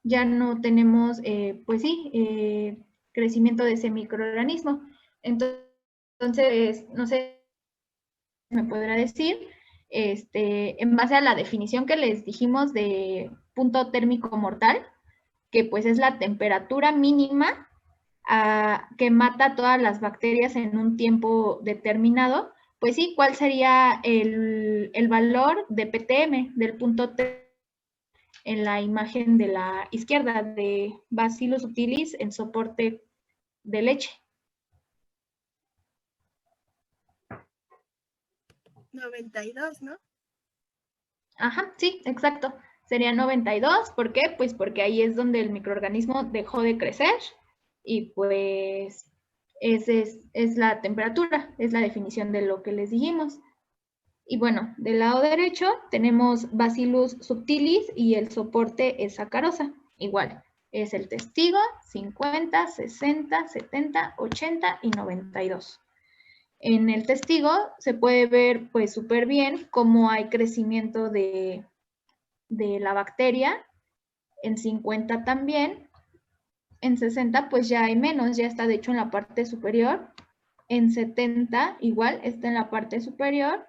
ya no tenemos pues sí, crecimiento de ese microorganismo. Entonces, no sé, me podrá decir, en base a la definición que les dijimos de punto térmico mortal, que pues es la temperatura mínima que mata todas las bacterias en un tiempo determinado, pues sí, ¿cuál sería el valor de PTM del punto T en la imagen de la izquierda de Bacillus subtilis en soporte de leche? 92, ¿no? Ajá, sí, exacto. Sería 92, ¿por qué? Pues porque ahí es donde el microorganismo dejó de crecer y pues es la temperatura, es la definición de lo que les dijimos. Y bueno, del lado derecho tenemos Bacillus subtilis y el soporte es sacarosa. Igual, es el testigo, 50, 60, 70, 80 y 92. En el testigo se puede ver pues súper bien cómo hay crecimiento de la bacteria, en 50 también, en 60 pues ya hay menos, ya está de hecho en la parte superior, en 70 igual está en la parte superior,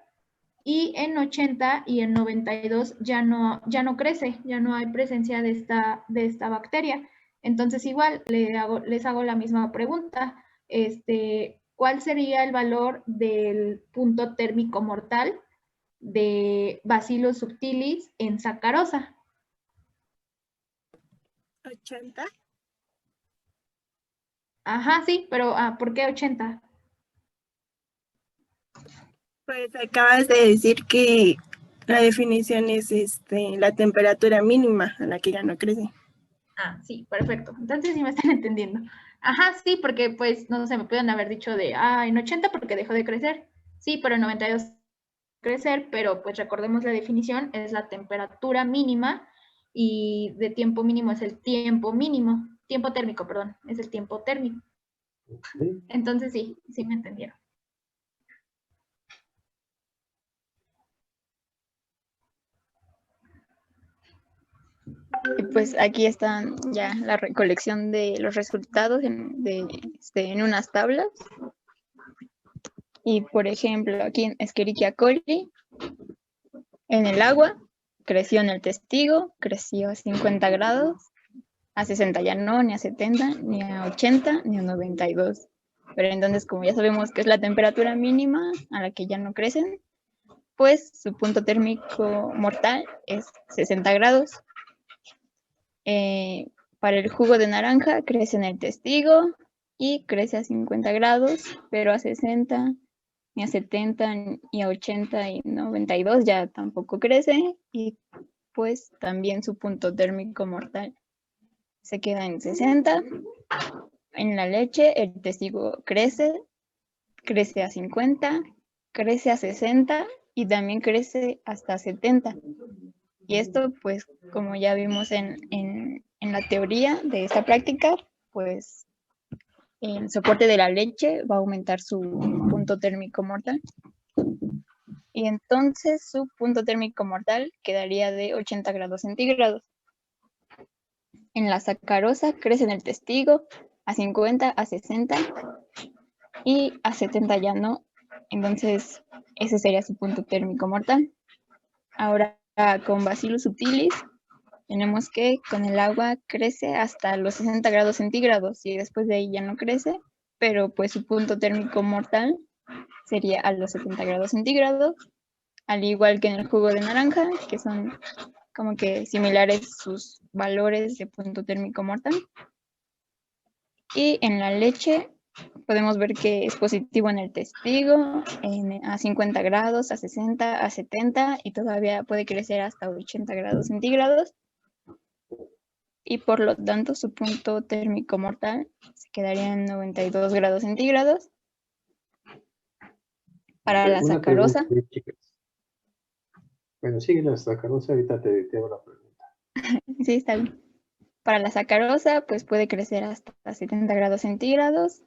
y en 80 y en 92 ya no crece, ya no hay presencia de esta bacteria. Entonces igual les hago la misma pregunta, ¿cuál sería el valor del punto térmico mortal de Bacillus subtilis en sacarosa? 80. Ajá, sí, pero ¿por qué 80? Pues acabas de decir que la definición es la temperatura mínima a la que ya no crece. Sí, perfecto. Entonces sí me están entendiendo. Ajá, sí, porque pues, no sé, me pueden haber dicho en 80 porque dejó de crecer. Sí, pero en 92 crecer, pero pues recordemos la definición, es la temperatura mínima y de tiempo mínimo es el tiempo mínimo, tiempo térmico, perdón, es el tiempo térmico. Ok. Entonces sí me entendieron. Y pues aquí están ya la recolección de los resultados en unas tablas. Y por ejemplo, aquí en Escherichia coli, en el agua, creció en el testigo, creció a 50 grados, a 60 ya no, ni a 70, ni a 80, ni a 92. Pero entonces, como ya sabemos que es la temperatura mínima a la que ya no crecen, pues su punto térmico mortal es 60 grados. Para el jugo de naranja crece en el testigo y crece a 50 grados, pero a 60, ni a 70, ni a 80 y 92 ya tampoco crece, y pues también su punto térmico mortal se queda en 60. En la leche el testigo crece a 50, crece a 60 y también crece hasta 70. Y esto, pues, como ya vimos en la teoría de esta práctica, pues el soporte de la leche va a aumentar su punto térmico mortal. Y entonces su punto térmico mortal quedaría de 80 grados centígrados. En la sacarosa crece en el testigo a 50, a 60 y a 70 ya no. Entonces ese sería su punto térmico mortal. Ahora con Bacillus subtilis tenemos que con el agua crece hasta los 60 grados centígrados y después de ahí ya no crece, pero pues su punto térmico mortal sería a los 70 grados centígrados, al igual que en el jugo de naranja, que son como que similares sus valores de punto térmico mortal. Y en la leche podemos ver que es positivo en el testigo, a 50 grados, a 60, a 70 y todavía puede crecer hasta 80 grados centígrados. Y por lo tanto su punto térmico mortal se quedaría en 92 grados centígrados. Para la sacarosa. Bueno, sigue la sacarosa, ahorita te hago la pregunta. Sí, está bien. Para la sacarosa, pues puede crecer hasta 70 grados centígrados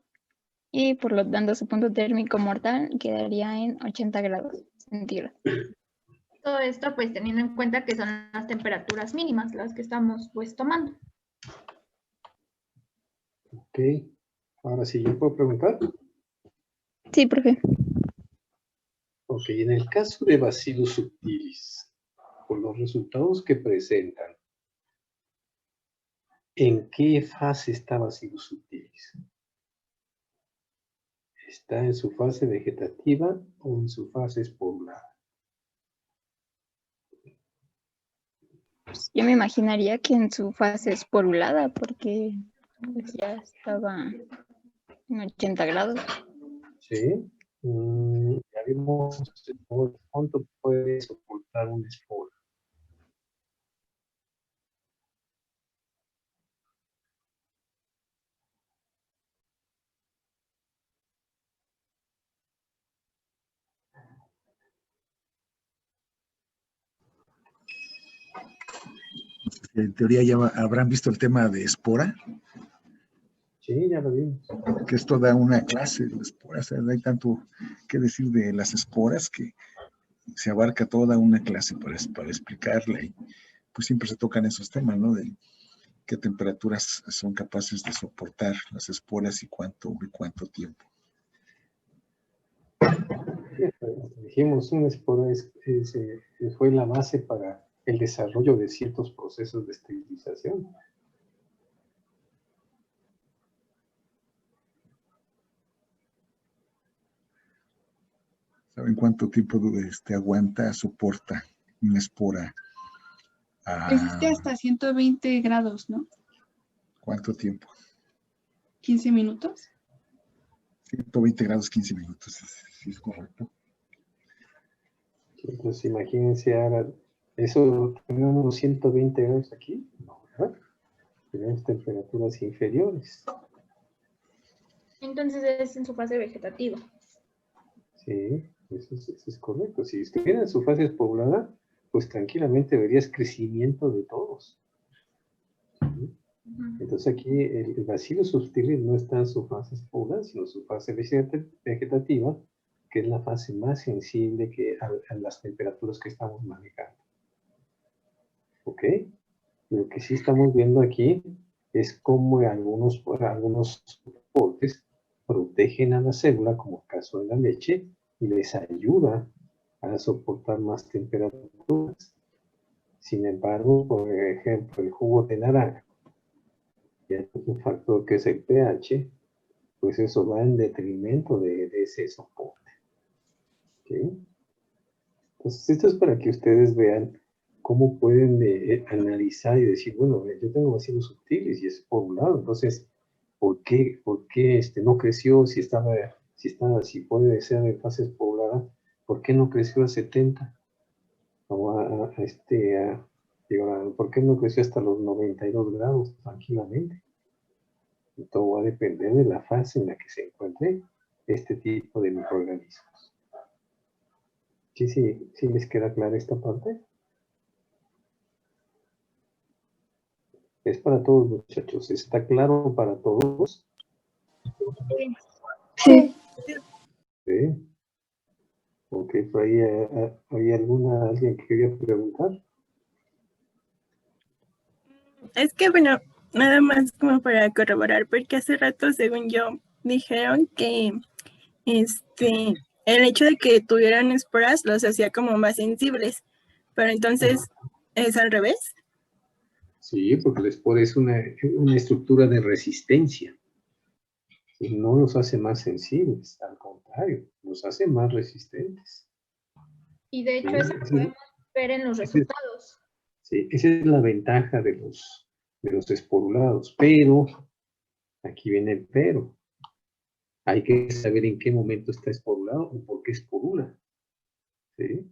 y por lo tanto su punto térmico mortal quedaría en 80 grados centígrados. Todo esto pues teniendo en cuenta que son las temperaturas mínimas las que estamos pues tomando. Ok, ahora sí, ¿yo puedo preguntar? Sí, profe. Ok, en el caso de Bacillus subtilis, por los resultados que presentan, ¿en qué fase está Bacillus subtilis? ¿Está en su fase vegetativa o en su fase esporulada? Yo me imaginaría que en su fase esporulada, porque pues, ya estaba en 80 grados. Sí. Ya vimos cuánto puede soportar una espora. En teoría ya habrán visto el tema de espora. Sí, ya lo vimos. Que es toda una clase de esporas. O sea, hay tanto que decir de las esporas que se abarca toda una clase para explicarla. Y pues siempre se tocan esos temas, ¿no? De qué temperaturas son capaces de soportar las esporas y cuánto tiempo. Dijimos, una espora fue la base para el desarrollo de ciertos procesos de esterilización. ¿Saben cuánto tiempo aguanta, soporta una espora? Resiste hasta 120 grados, ¿no? ¿Cuánto tiempo? 15 minutos. 120 grados, 15 minutos. Sí, es correcto. Entonces imagínense ahora, eso tenemos 120 grados aquí, no, ¿verdad? Tenemos temperaturas inferiores. Entonces es en su fase vegetativa. Sí, eso es correcto. Si estuviera en su fase poblada, pues tranquilamente verías crecimiento de todos. ¿Sí? Entonces aquí el bacilo subtilis no está en su fase poblada, sino en su fase vegetativa, que es la fase más sensible a las temperaturas que estamos manejando. ¿Ok? Lo que sí estamos viendo aquí es cómo algunos soportes protegen a la célula, como el caso de la leche, y les ayuda a soportar más temperaturas. Sin embargo, por ejemplo, el jugo de naranja, y hay un factor que es el pH, pues eso va en detrimento de ese soporte. ¿Okay? Entonces, esto es para que ustedes vean cómo pueden analizar y decir, bueno, yo tengo bacilos subtiles y es por un lado, entonces, ¿por qué no creció si puede ser en fases pobladas, ¿por qué no creció a 70? O ¿por qué no creció hasta los 92 grados tranquilamente? Y todo va a depender de la fase en la que se encuentre este tipo de microorganismos. ¿Sí les queda clara esta parte? Es para todos, muchachos. ¿Está claro para todos? Sí. Sí. Ok, por ahí ¿hay alguien que quería preguntar? Es que, bueno, nada más como para corroborar, porque hace rato, según yo, dijeron que el hecho de que tuvieran esporas los hacía como más sensibles, pero entonces es al revés. Sí, porque la espora es una estructura de resistencia. Y no los hace más sensibles, al contrario, los hace más resistentes. Y de hecho eso lo podemos ver en los resultados. Sí, esa es la ventaja de los esporulados, pero, aquí viene el pero. Hay que saber en qué momento está esporulado o por qué esporula. ¿Sí?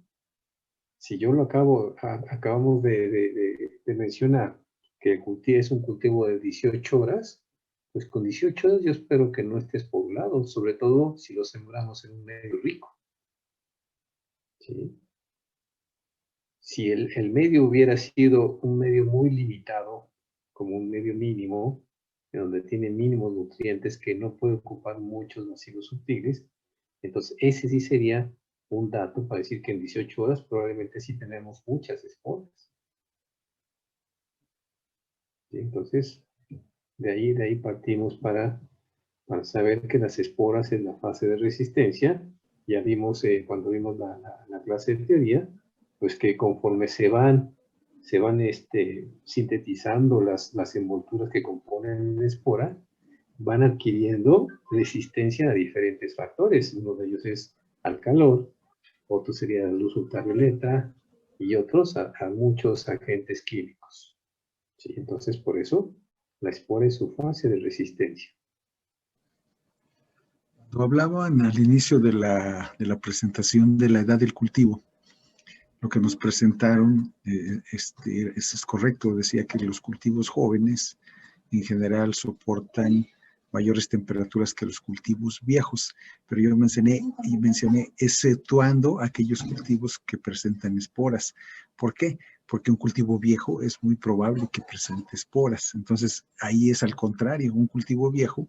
Si yo acabamos de mencionar que el cultivo es un cultivo de 18 horas, pues con 18 horas yo espero que no esté esporulado, sobre todo si lo sembramos en un medio rico. ¿Sí? Si el medio hubiera sido un medio muy limitado, como un medio mínimo, en donde tiene mínimos nutrientes que no puede ocupar muchos bacilos subtiles, entonces ese sí sería un dato para decir que en 18 horas probablemente sí tenemos muchas esporas. ¿Sí? Entonces, de ahí partimos para saber que las esporas en la fase de resistencia, ya vimos cuando vimos la clase de teoría, pues que conforme se van sintetizando las envolturas que componen la espora, van adquiriendo resistencia a diferentes factores. Uno de ellos es al calor, otro sería la luz ultravioleta y otros a muchos agentes químicos. ¿Sí? Entonces, por eso, la espora es su fase de resistencia. Cuando hablaban al inicio de la presentación de la edad del cultivo, lo que nos presentaron, eso es correcto, decía que los cultivos jóvenes en general soportan mayores temperaturas que los cultivos viejos, pero yo mencioné exceptuando aquellos cultivos que presentan esporas. ¿Por qué? Porque un cultivo viejo es muy probable que presente esporas. Entonces, ahí es al contrario, un cultivo viejo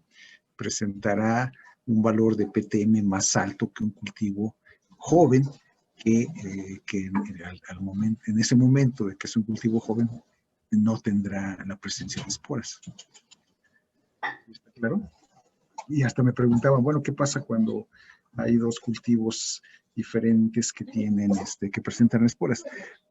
presentará un valor de PTM más alto que un cultivo joven, que en ese momento de que es un cultivo joven no tendrá la presencia de esporas. ¿Está claro? Y hasta me preguntaban, bueno, ¿qué pasa cuando hay dos cultivos diferentes que que presentan esporas?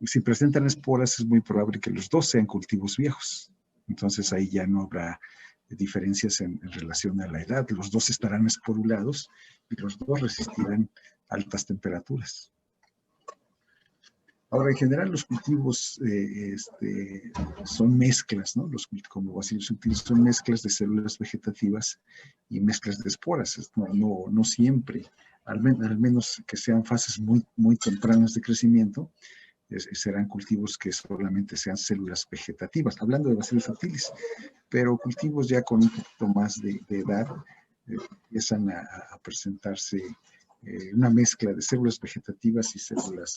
Si presentan esporas es muy probable que los dos sean cultivos viejos. Entonces ahí ya no habrá diferencias en relación a la edad. Los dos estarán esporulados y los dos resistirán altas temperaturas. Ahora, en general, los cultivos son mezclas, ¿no? Como Bacillus subtilis son mezclas de células vegetativas y mezclas de esporas. No siempre, al menos que sean fases muy, muy tempranas de crecimiento, serán cultivos que solamente sean células vegetativas, hablando de Bacillus subtilis, pero cultivos ya con un poquito más de edad empiezan a presentarse una mezcla de células vegetativas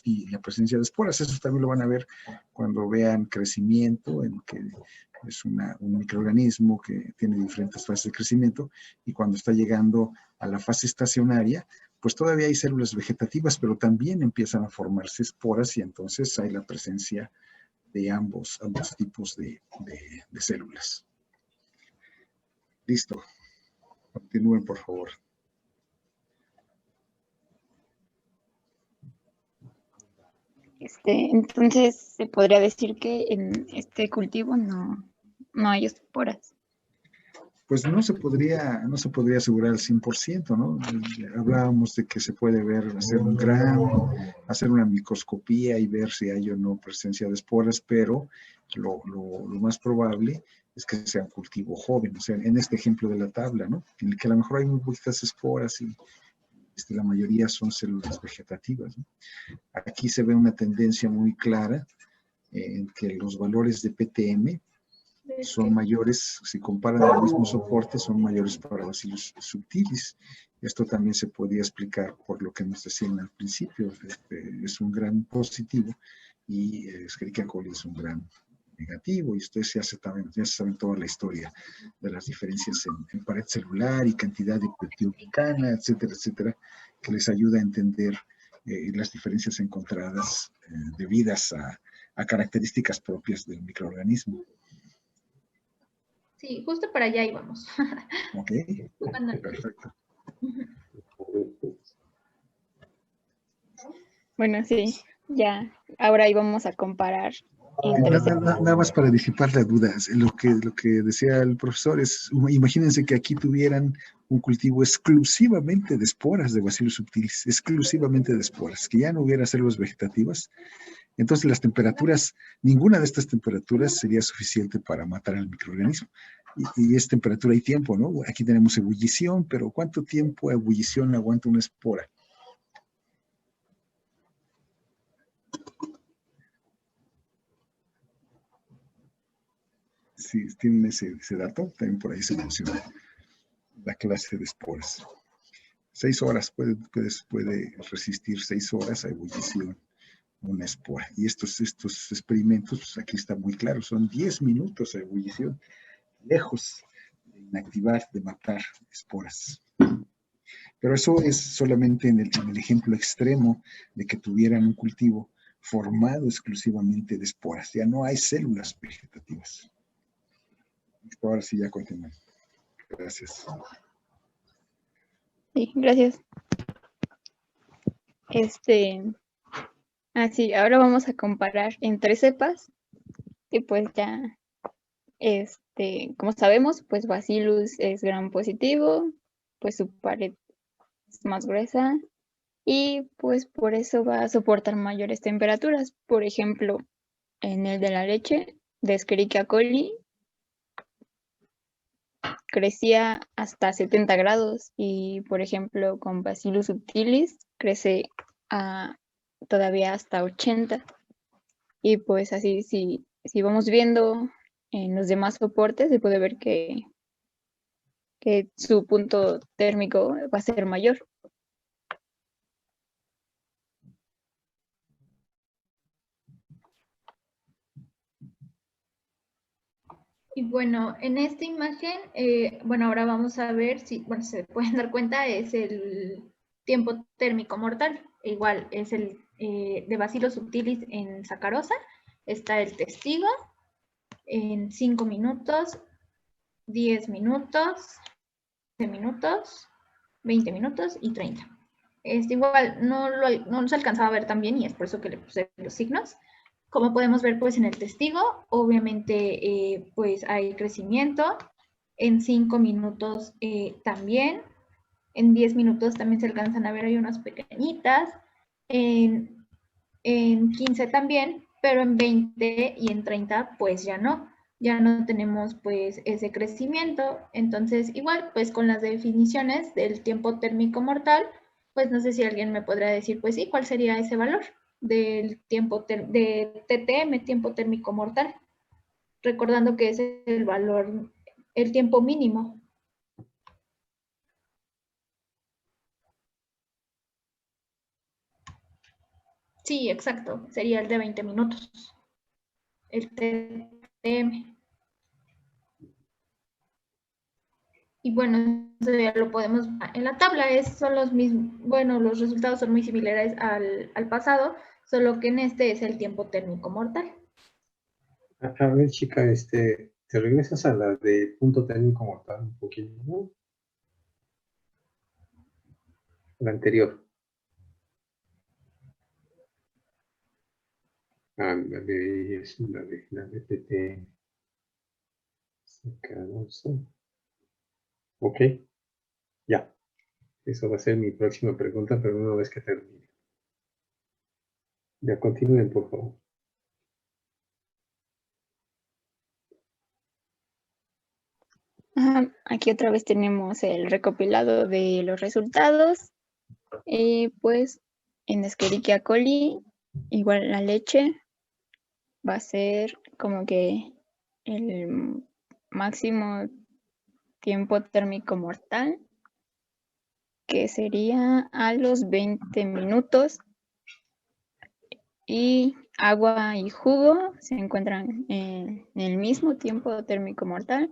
y la presencia de esporas. Eso también lo van a ver cuando vean crecimiento, en que es un microorganismo que tiene diferentes fases de crecimiento, y cuando está llegando a la fase estacionaria, pues todavía hay células vegetativas, pero también empiezan a formarse esporas y entonces hay la presencia de ambos tipos de células. Listo. Continúen, por favor. Entonces, se podría decir que en este cultivo no hay esporas. Pues no se podría asegurar al 100%, ¿no? Hablábamos de que se puede hacer un gramo, hacer una microscopía y ver si hay o no presencia de esporas, pero lo más probable es que sea un cultivo joven, o sea, en este ejemplo de la tabla, ¿no? En el que a lo mejor hay muy poquitas esporas y la mayoría son células vegetativas, ¿no? Aquí se ve una tendencia muy clara en que los valores de PTM son mayores, si comparan el mismo soporte, son mayores para Bacillus subtilis. Esto también se podía explicar por lo que nos decían al principio. Es un gran positivo y Escherichia coli es un gran negativo, y ustedes ya saben toda la historia de las diferencias en pared celular y cantidad de peptidoglicana, etcétera, etcétera, que les ayuda a entender las diferencias encontradas debidas a características propias del microorganismo. Sí, justo para allá íbamos. Ok, perfecto. Bueno, sí, ya. Ahora íbamos a comparar. Nada más para disipar las dudas. Lo que decía el profesor es, imagínense que aquí tuvieran un cultivo exclusivamente de esporas de Bacillus subtilis, exclusivamente de esporas, que ya no hubiera células vegetativas. Entonces las temperaturas, ninguna de estas temperaturas sería suficiente para matar al microorganismo. Y es temperatura y tiempo, ¿no? Aquí tenemos ebullición, pero ¿cuánto tiempo de ebullición aguanta una espora? Si tienen ese dato, también por ahí se menciona la clase de esporas. 6 horas, puede resistir 6 horas a ebullición una espora. Y estos experimentos, pues aquí está muy claro, son 10 minutos a ebullición, lejos de inactivar, de matar esporas. Pero eso es solamente en el ejemplo extremo de que tuvieran un cultivo formado exclusivamente de esporas. Ya no hay células vegetativas. Ahora sí, ya continúo. Gracias. Sí, gracias. Así, ahora vamos a comparar entre cepas. Y pues ya, como sabemos, pues Bacillus es gram positivo, pues su pared es más gruesa y pues por eso va a soportar mayores temperaturas. Por ejemplo, en el de la leche de Escherichia coli crecía hasta 70 grados y por ejemplo con Bacillus subtilis crece todavía hasta 80. Y pues así, si vamos viendo en los demás soportes, se puede ver que su punto térmico va a ser mayor. Y bueno, en esta imagen, bueno, ahora vamos a ver si, bueno, se pueden dar cuenta, es el tiempo térmico mortal. Igual, es el de Bacillus subtilis en sacarosa. Está el testigo en 5 minutos, 10 minutos, 15 minutos, 20 minutos y 30. Igual no se alcanzaba a ver tan bien y es por eso que le puse los signos. Como podemos ver, pues en el testigo, obviamente, pues hay crecimiento. En 5 minutos también. En 10 minutos también se alcanzan a ver, hay unas pequeñitas. En en 15 también, pero en 20 y en 30 pues ya no tenemos pues ese crecimiento. Entonces igual pues con las definiciones del tiempo térmico mortal, pues no sé si alguien me podrá decir pues sí, ¿cuál sería ese valor del tiempo de TTM, tiempo térmico mortal? Recordando que ese es el valor, el tiempo mínimo. Sí, exacto, sería el de 20 minutos, el TTM. Y bueno, eso ya lo podemos ver en la tabla, son los mismos, bueno, los resultados son muy similares al pasado, solo que en este es el tiempo térmico mortal. A ver, chica, ¿te regresas a la de punto térmico mortal un poquito, ¿no? La anterior. Ándale, es la de PT. Ok, ya. Eso va a ser mi próxima pregunta, pero una vez que termine. Ya continúen, por favor. Aquí otra vez tenemos el recopilado de los resultados. Pues en Escherichia coli, igual la leche va a ser como que el máximo tiempo térmico mortal, que sería a los 20 minutos. Y agua y jugo se encuentran en el mismo tiempo térmico mortal,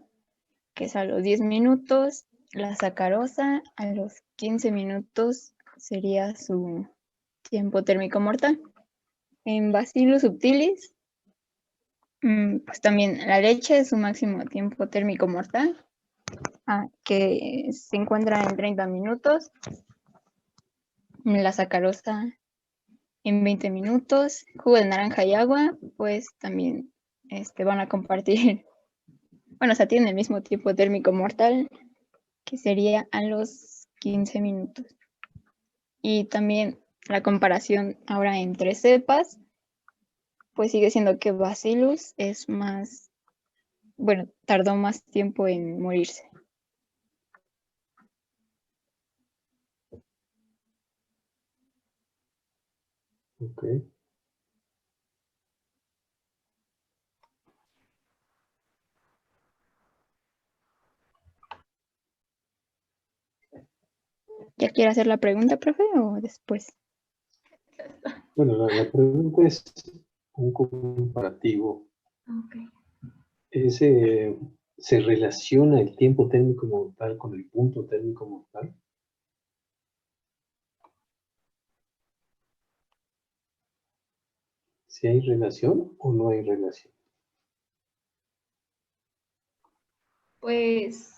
que es a los 10 minutos. La sacarosa a los 15 minutos sería su tiempo térmico mortal. En Bacillus subtilis, pues también la leche es su máximo tiempo térmico mortal, que se encuentra en 30 minutos. La sacarosa en 20 minutos. Jugo de naranja y agua, pues también van a compartir, bueno, o sea, tienen el mismo tiempo térmico mortal, que sería a los 15 minutos. Y también la comparación ahora entre cepas, pues sigue siendo que Bacillus es más, bueno, tardó más tiempo en morirse. Ok. ¿Ya quiere hacer la pregunta, profe, o después? Bueno, la pregunta es un comparativo. Okay. ¿Se relaciona el tiempo térmico mortal con el punto térmico mortal? ¿Si hay relación o no hay relación? Pues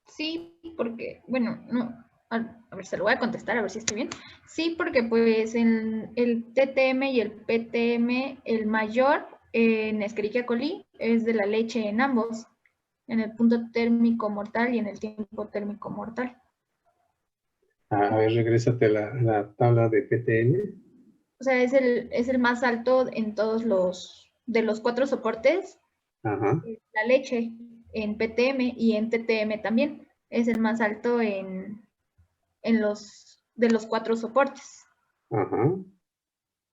sí, porque, bueno, no, a ver, se lo voy a contestar, a ver si estoy bien. Sí, porque pues en el TTM y el PTM, el mayor en Escherichia coli es de la leche en ambos, en el punto térmico mortal y en el tiempo térmico mortal. A ver, regrésate a la tabla de PTN. O sea, es el más alto en todos de los 4 soportes. Ajá. La leche en PTM y en TTM también es el más alto de los 4 soportes. Ajá.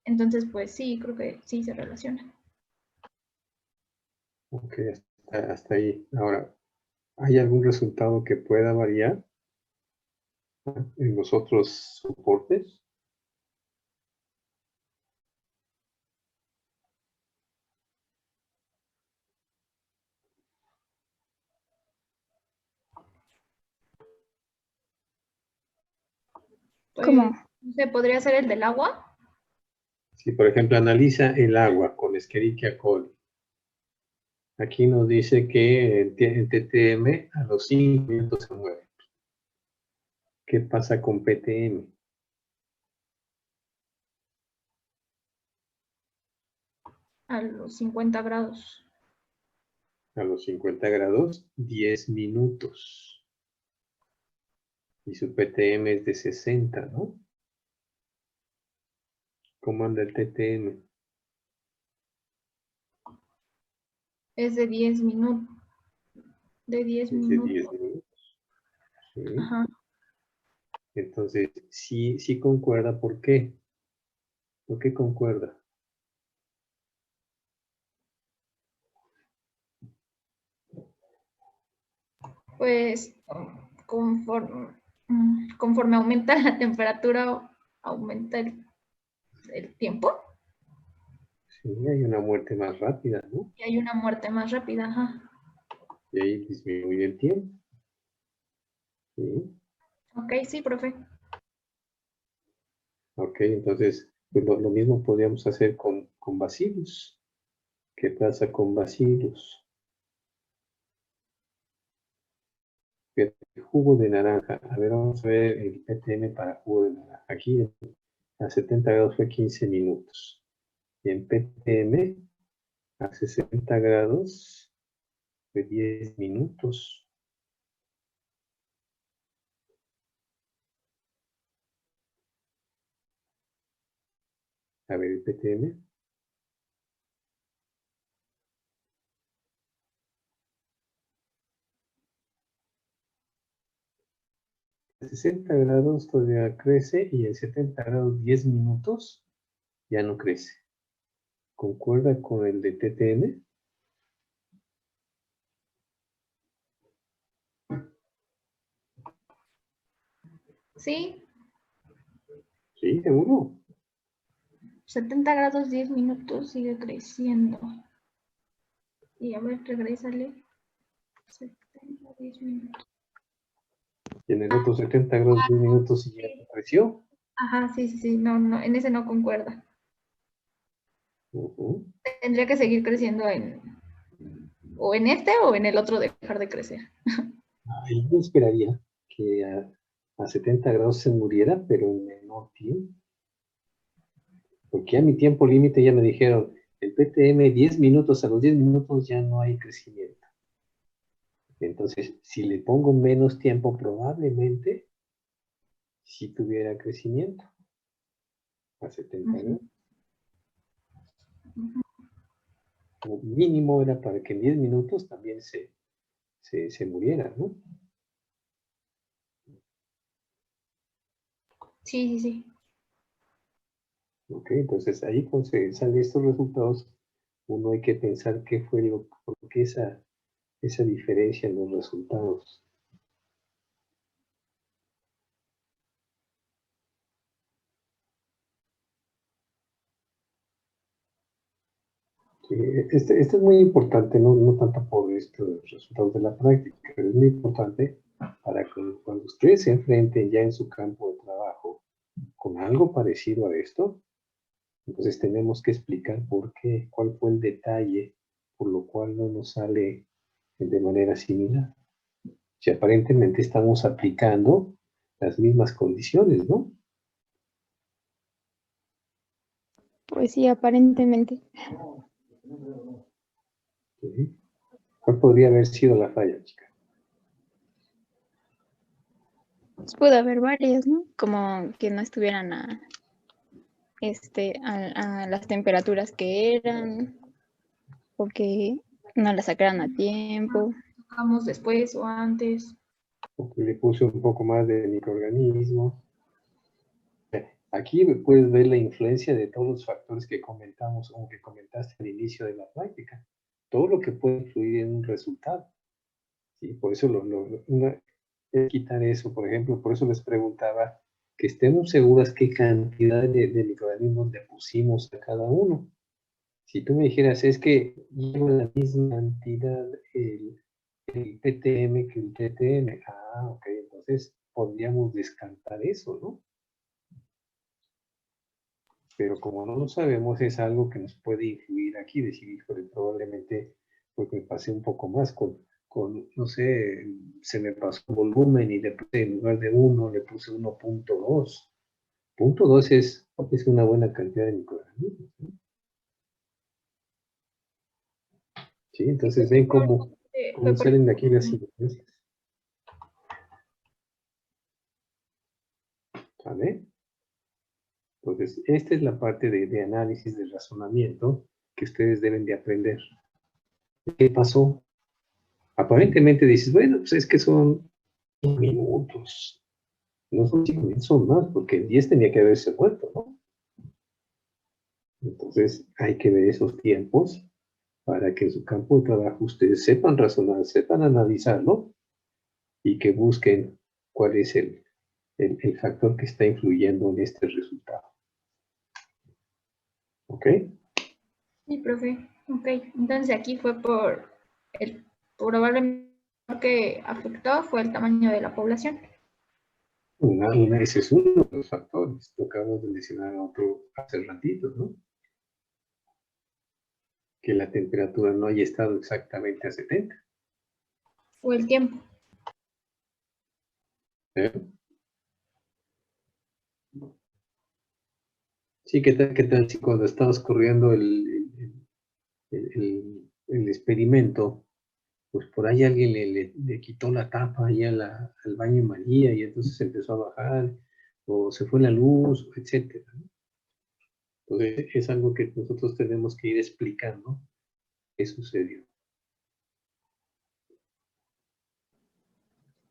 Entonces, pues sí, creo que sí se relaciona. Ok, hasta ahí. Ahora, ¿hay algún resultado que pueda variar en los otros soportes? ¿Cómo? ¿Se podría ser el del agua? Si, por ejemplo, analiza el agua con Escherichia coli. Aquí nos dice que en TTM a los 5 minutos se muere. ¿Qué pasa con PTM? A los 50 grados. A los 50 grados, 10 minutos. Y su PTM es de 60, ¿no? ¿Cómo anda el TTM? Es de 10 minutos. De 10 Es de minutos. 10 minutos. Sí. Ajá. Entonces, sí concuerda. ¿Por qué? ¿Por qué concuerda? Pues conforme aumenta la temperatura, aumenta el tiempo Sí, hay una muerte más rápida, ¿no? y hay una muerte más rápida. Ajá. Y ahí disminuye el tiempo. Sí. Ok, sí, profe. Ok, entonces, pues lo mismo podríamos hacer con Bacillus. ¿Qué pasa con Bacillus? El jugo de naranja. A ver, vamos a ver el PTM para jugo de naranja. Aquí a 70 grados fue 15 minutos. Y en PTM a 60 grados fue 10 minutos. A ver el PTM. A 60 grados todavía crece y en 70 grados 10 minutos ya no crece. ¿Concuerda con el de TTM? Sí, Sí, seguro. 70 grados 10 minutos sigue creciendo. Y a ver, regrésale. 70, 10 minutos. Y en el otro 70 grados 10 minutos y ya no creció. Ajá, sí, no, en ese no concuerda. Ujú. Tendría que seguir creciendo o en este o en el otro dejar de crecer. Ahí yo esperaría que a 70 grados se muriera, pero en menor tiempo. Porque a mi tiempo límite ya me dijeron, el PTM 10 minutos, a los 10 minutos ya no hay crecimiento. Entonces, si le pongo menos tiempo, probablemente sí tuviera crecimiento a 70 grados. Como mínimo era para que en 10 minutos también se muriera, ¿no? Sí. Ok, entonces ahí cuando se salen estos resultados, uno hay que pensar qué fue por qué esa diferencia en los resultados. Sí, este es muy importante, no tanto por estos resultados de la práctica, pero es muy importante para que cuando ustedes se enfrenten ya en su campo de trabajo con algo parecido a esto, entonces tenemos que explicar por qué, cuál fue el detalle por lo cual no nos sale de manera similar. Si aparentemente estamos aplicando las mismas condiciones, ¿no? Pues sí, aparentemente. Sí. ¿Cuál podría haber sido la falla, chica? Pues pudo haber varias, ¿no? Como que no estuvieran a las temperaturas que eran, o que no las sacaran a tiempo. Tocamos después o antes. Porque le puse un poco más de microorganismos. Aquí puedes ver la influencia de todos los factores que comentamos o que comentaste al inicio de la práctica. Todo lo que puede influir en un resultado. ¿Sí? Por eso quitar eso, por ejemplo, por eso les preguntaba que estemos seguras qué cantidad de microorganismos le pusimos a cada uno. Si tú me dijeras, es que lleva la misma cantidad el PTM que el TTM. Ah, ok, entonces podríamos descartar eso, ¿no? Pero como no lo sabemos, es algo que nos puede influir aquí, decir, híjole, probablemente pues me pasé un poco más no sé, se me pasó volumen y le puse en lugar de 1, le puse 1.2. 0.2 es una buena cantidad de microorganismos, ¿no? Sí, entonces ven cómo salen de aquí las influencias. ¿Vale? Entonces, esta es la parte de análisis, de razonamiento que ustedes deben de aprender. ¿Qué pasó? Aparentemente dices, bueno, pues es que son 5 minutos. No son 5 minutos, son más, porque el 10 tenía que haberse vuelto, ¿no? Entonces, hay que ver esos tiempos para que en su campo de trabajo ustedes sepan razonar, sepan analizarlo y que busquen cuál es el factor que está influyendo en este resultado. ¿Ok? Sí, profe. Ok, entonces aquí fue probablemente lo que afectó fue el tamaño de la población. Ese es uno de los factores. Lo acabamos de mencionar otro hace ratito, ¿no? Que la temperatura no haya estado exactamente a 70. O el tiempo. ¿Eh? Sí, ¿qué tal si cuando estabas corriendo el experimento, pues por ahí alguien le quitó la tapa ahí al baño María y entonces empezó a bajar, o se fue la luz, etcétera, ¿no? Entonces es algo que nosotros tenemos que ir explicando qué sucedió.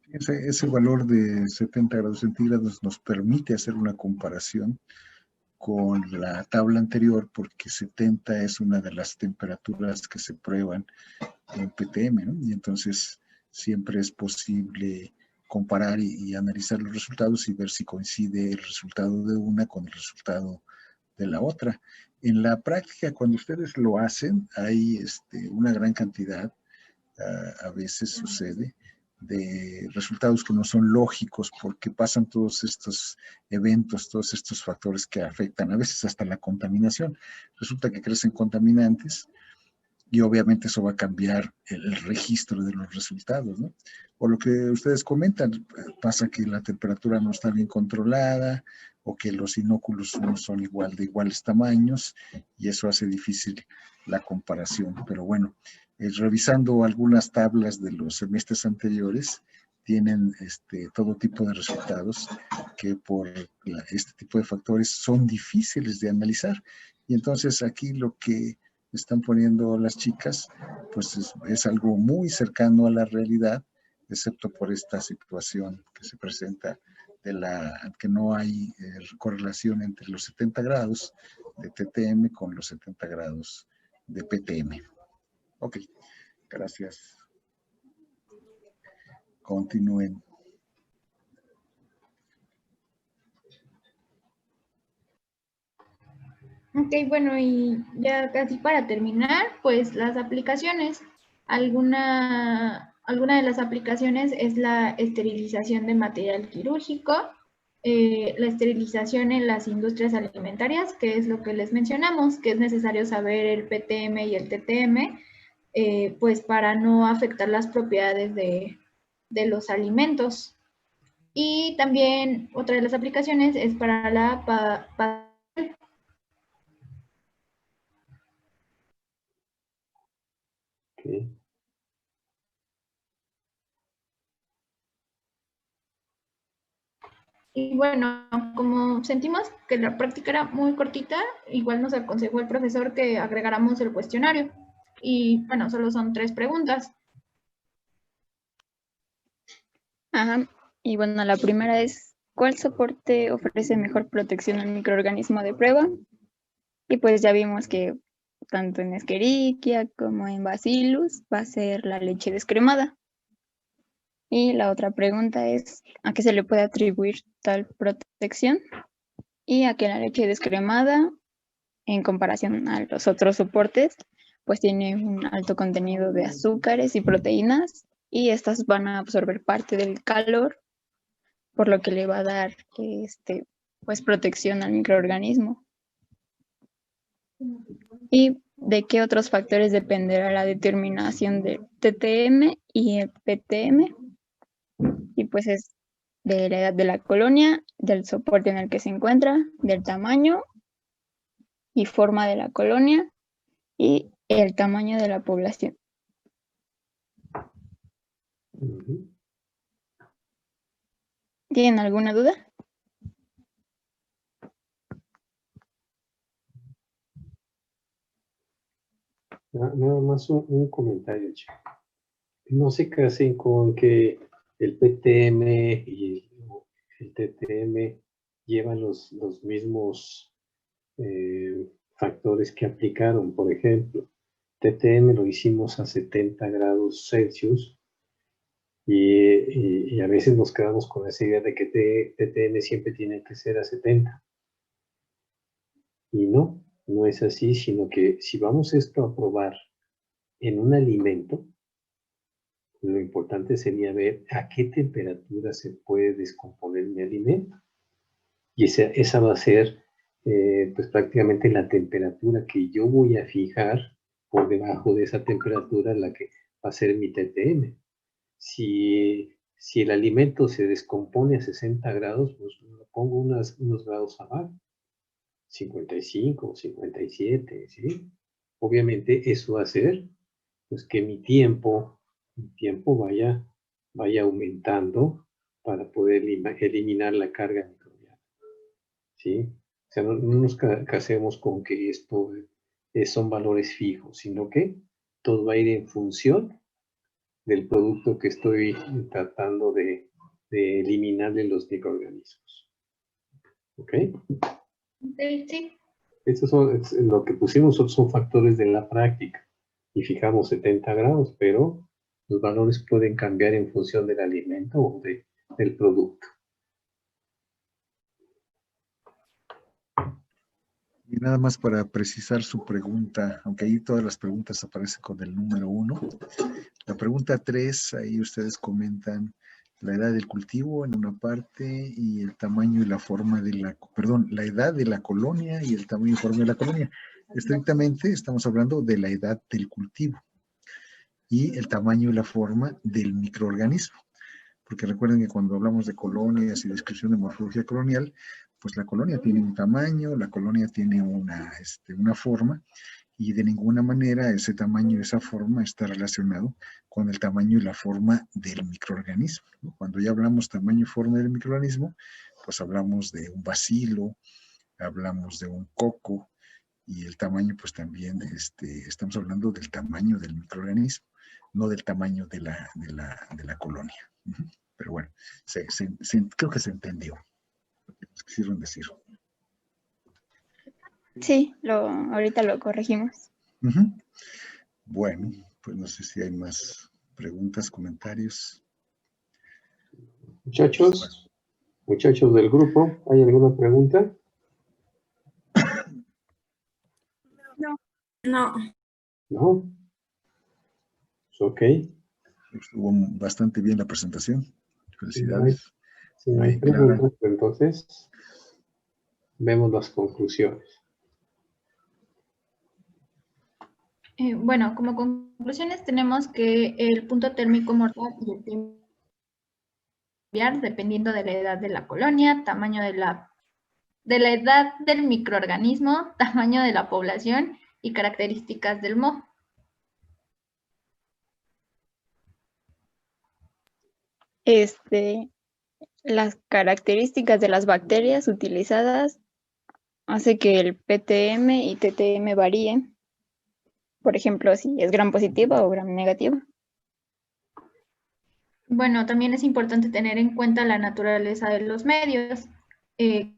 Ese valor de 70 grados centígrados nos permite hacer una comparación con la tabla anterior, porque 70 es una de las temperaturas que se prueban en PTM, ¿no? Y entonces siempre es posible comparar y analizar los resultados y ver si coincide el resultado de una con el resultado de la otra. En la práctica, cuando ustedes lo hacen, hay una gran cantidad, a veces sucede, de resultados que no son lógicos porque pasan todos estos eventos, todos estos factores que afectan, a veces hasta la contaminación. Resulta que crecen contaminantes y obviamente eso va a cambiar el registro de los resultados, ¿no? O lo que ustedes comentan, pasa que la temperatura no está bien controlada o que los inóculos no son de iguales tamaños y eso hace difícil la comparación. Pero bueno, revisando algunas tablas de los semestres anteriores, tienen todo tipo de resultados que por este tipo de factores son difíciles de analizar. Y entonces aquí lo que están poniendo las chicas, pues es algo muy cercano a la realidad, excepto por esta situación que se presenta de que no hay correlación entre los 70 grados de TTM con los 70 grados de PTM. Ok, gracias. Continúen. Ok, bueno, y ya casi para terminar, pues las aplicaciones. Alguna de las aplicaciones es la esterilización de material quirúrgico, la esterilización en las industrias alimentarias, que es lo que les mencionamos, que es necesario saber el PTM y el TTM, pues para no afectar las propiedades de los alimentos. Y también otra de las aplicaciones es para la Okay. Y bueno, como sentimos que la práctica era muy cortita, igual nos aconsejó el profesor que agregáramos el cuestionario. Y bueno, solo son 3 preguntas. Ajá. Y bueno, la primera es, ¿cuál soporte ofrece mejor protección al microorganismo de prueba? Y pues ya vimos que tanto en Escherichia como en Bacillus va a ser la leche descremada. Y la otra pregunta es, ¿a qué se le puede atribuir tal protección? Y a que la leche descremada, en comparación a los otros soportes, pues tiene un alto contenido de azúcares y proteínas, y estas van a absorber parte del calor, por lo que le va a dar pues protección al microorganismo. ¿Y de qué otros factores dependerá la determinación del TTM y el PTM? Y pues es de la edad de la colonia, del soporte en el que se encuentra, del tamaño y forma de la colonia y el tamaño de la población. ¿Tienen alguna duda? Nada más un comentario, chico. No se casen con que el PTM y el TTM llevan los mismos factores que aplicaron. Por ejemplo, TTM lo hicimos a 70 grados Celsius y a veces nos quedamos con esa idea de que TTM siempre tiene que ser a 70. Y no es así, sino que si vamos esto a probar en un alimento, lo importante sería ver a qué temperatura se puede descomponer mi alimento. Y esa va a ser pues prácticamente la temperatura que yo voy a fijar por debajo de esa temperatura, la que va a ser mi TTM. Si el alimento se descompone a 60 grados, pues lo pongo unos grados abajo, 55 o 57, ¿sí? Obviamente eso va a hacer pues que mi tiempo vaya aumentando para poder eliminar la carga microbiana, ¿sí? O sea, no nos casemos con que esto son valores fijos, sino que todo va a ir en función del producto que estoy tratando de eliminarle los microorganismos. ¿Ok? Sí. Estos son, lo que pusimos son factores de la práctica y fijamos 70 grados, pero los valores pueden cambiar en función del alimento o del producto. Y nada más para precisar su pregunta, aunque ahí todas las preguntas aparecen con el número 1. La pregunta 3, ahí ustedes comentan la edad del cultivo en una parte y el tamaño y la forma de la edad de la colonia y el tamaño y forma de la colonia. Estrictamente estamos hablando de la edad del cultivo y el tamaño y la forma del microorganismo. Porque recuerden que cuando hablamos de colonias y descripción de morfología colonial, pues la colonia tiene un tamaño, la colonia tiene una forma, y de ninguna manera ese tamaño y esa forma está relacionado con el tamaño y la forma del microorganismo, ¿no? Cuando ya hablamos tamaño y forma del microorganismo, pues hablamos de un bacilo, hablamos de un coco, y el tamaño, pues también estamos hablando del tamaño del microorganismo, no del tamaño de la colonia. Pero bueno, creo que se entendió lo que nos quisieron decir. Sí, ahorita lo corregimos. Bueno, pues no sé si hay más preguntas, comentarios. Muchachos del grupo, ¿hay alguna pregunta? No. ¿No? Ok. Estuvo bastante bien la presentación. Felicidades. Si no hay preguntas, pues entonces vemos las conclusiones. Bueno, como conclusiones tenemos que el punto térmico mortal y el tiempo dependiendo de la edad de la colonia, tamaño de la edad del microorganismo, tamaño de la población y características del moho. Las características de las bacterias utilizadas hace que el PTM y TTM varíen. Por ejemplo, si es gram positiva o gram negativa. Bueno, también es importante tener en cuenta la naturaleza de los medios,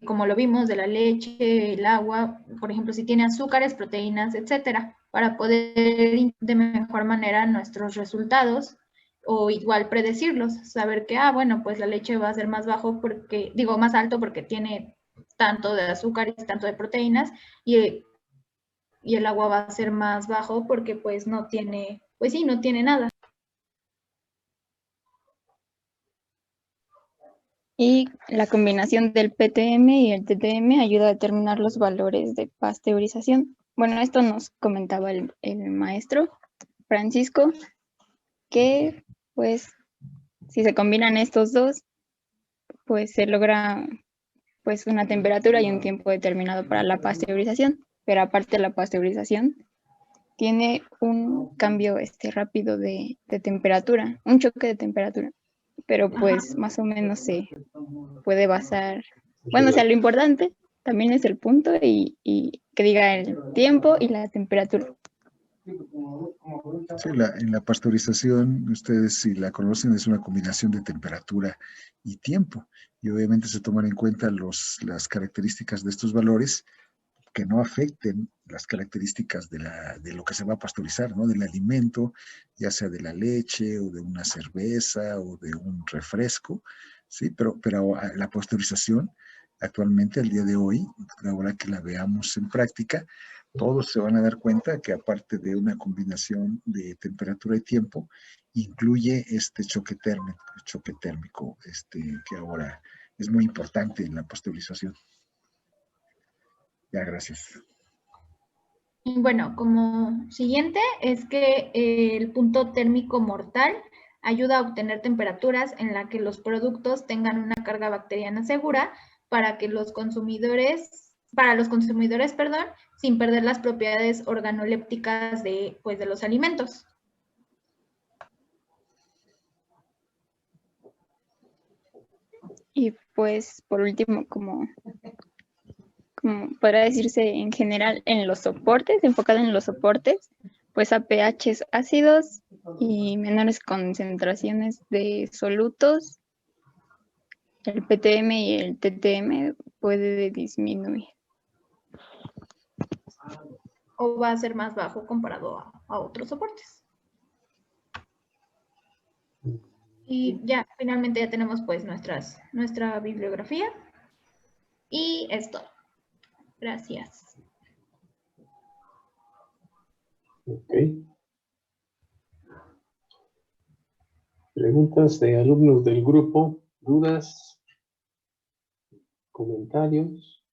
como lo vimos, de la leche, el agua, por ejemplo, si tiene azúcares, proteínas, etcétera, para poder de mejor manera nuestros resultados o igual predecirlos, saber que, bueno, pues la leche va a ser más más alto porque tiene tanto de azúcares, tanto de proteínas, y el agua va a ser más bajo porque pues no tiene nada. Y la combinación del PTM y el TTM ayuda a determinar los valores de pasteurización. Bueno, esto nos comentaba el maestro Francisco, que pues si se combinan estos dos, pues se logra pues una temperatura y un tiempo determinado para la pasteurización. Pero aparte de la pasteurización, tiene un cambio rápido de temperatura, un choque de temperatura. Pero pues más o menos se puede basar, bueno, o sea, lo importante también es el punto y que diga el tiempo y la temperatura. Sí, en la pasteurización, ustedes si la conocen, es una combinación de temperatura y tiempo. Y obviamente se toman en cuenta las características de estos valores que no afecten las características de lo que se va a pasteurizar, ¿no? Del alimento, ya sea de la leche o de una cerveza o de un refresco, ¿sí? Pero la pasteurización actualmente, al día de hoy, ahora que la veamos en práctica, todos se van a dar cuenta que aparte de una combinación de temperatura y tiempo, incluye este choque térmico, que ahora es muy importante en la pasteurización. Ya, gracias. Bueno, como siguiente es que el punto térmico mortal ayuda a obtener temperaturas en las que los productos tengan una carga bacteriana segura para los consumidores, sin perder las propiedades organolépticas de los alimentos. Y pues por último, como podrá decirse en general en los soportes, enfocado en los soportes, pues a pHs ácidos y menores concentraciones de solutos, el PTM y el TTM puede disminuir. O va a ser más bajo comparado a otros soportes. Y ya, finalmente ya tenemos pues nuestra bibliografía. Y es todo. Gracias. Ok. Preguntas de alumnos del grupo, dudas, comentarios.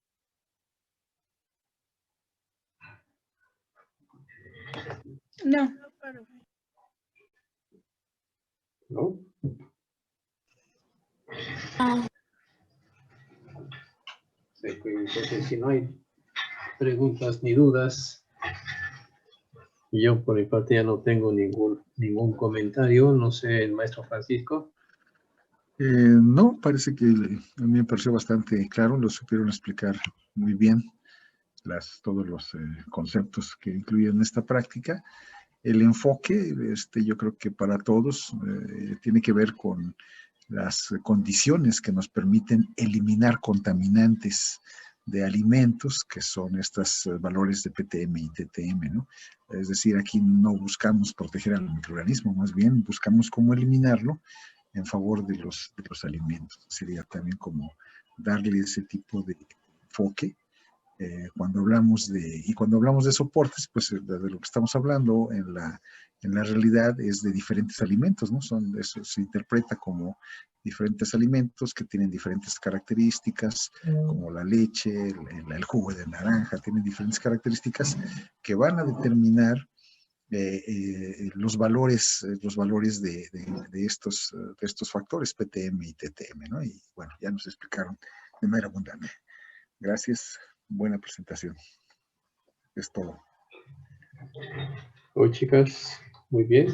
No. ¿No? Sí, pues, entonces, si no hay preguntas ni dudas, yo por mi parte ya no tengo ningún comentario. No sé, el maestro Francisco. No, parece que a mí me pareció bastante claro, lo supieron explicar muy bien todos los conceptos que incluyen esta práctica. El enfoque, yo creo que para todos tiene que ver con las condiciones que nos permiten eliminar contaminantes de alimentos, que son estos valores de PTM y TTM, ¿no? Es decir, aquí no buscamos proteger al microorganismo, más bien buscamos cómo eliminarlo en favor de los alimentos. Sería también como darle ese tipo de enfoque. Cuando hablamos de soportes, pues de lo que estamos hablando en la realidad es de diferentes alimentos, ¿no? Eso se interpreta como diferentes alimentos que tienen diferentes características, como la leche, el jugo de naranja, tienen diferentes características que van a determinar los valores de estos factores, PTM y TTM, ¿no? Y bueno, ya nos explicaron de manera abundante. Gracias, buena presentación. Es todo. Hoy, chicas, muy bien.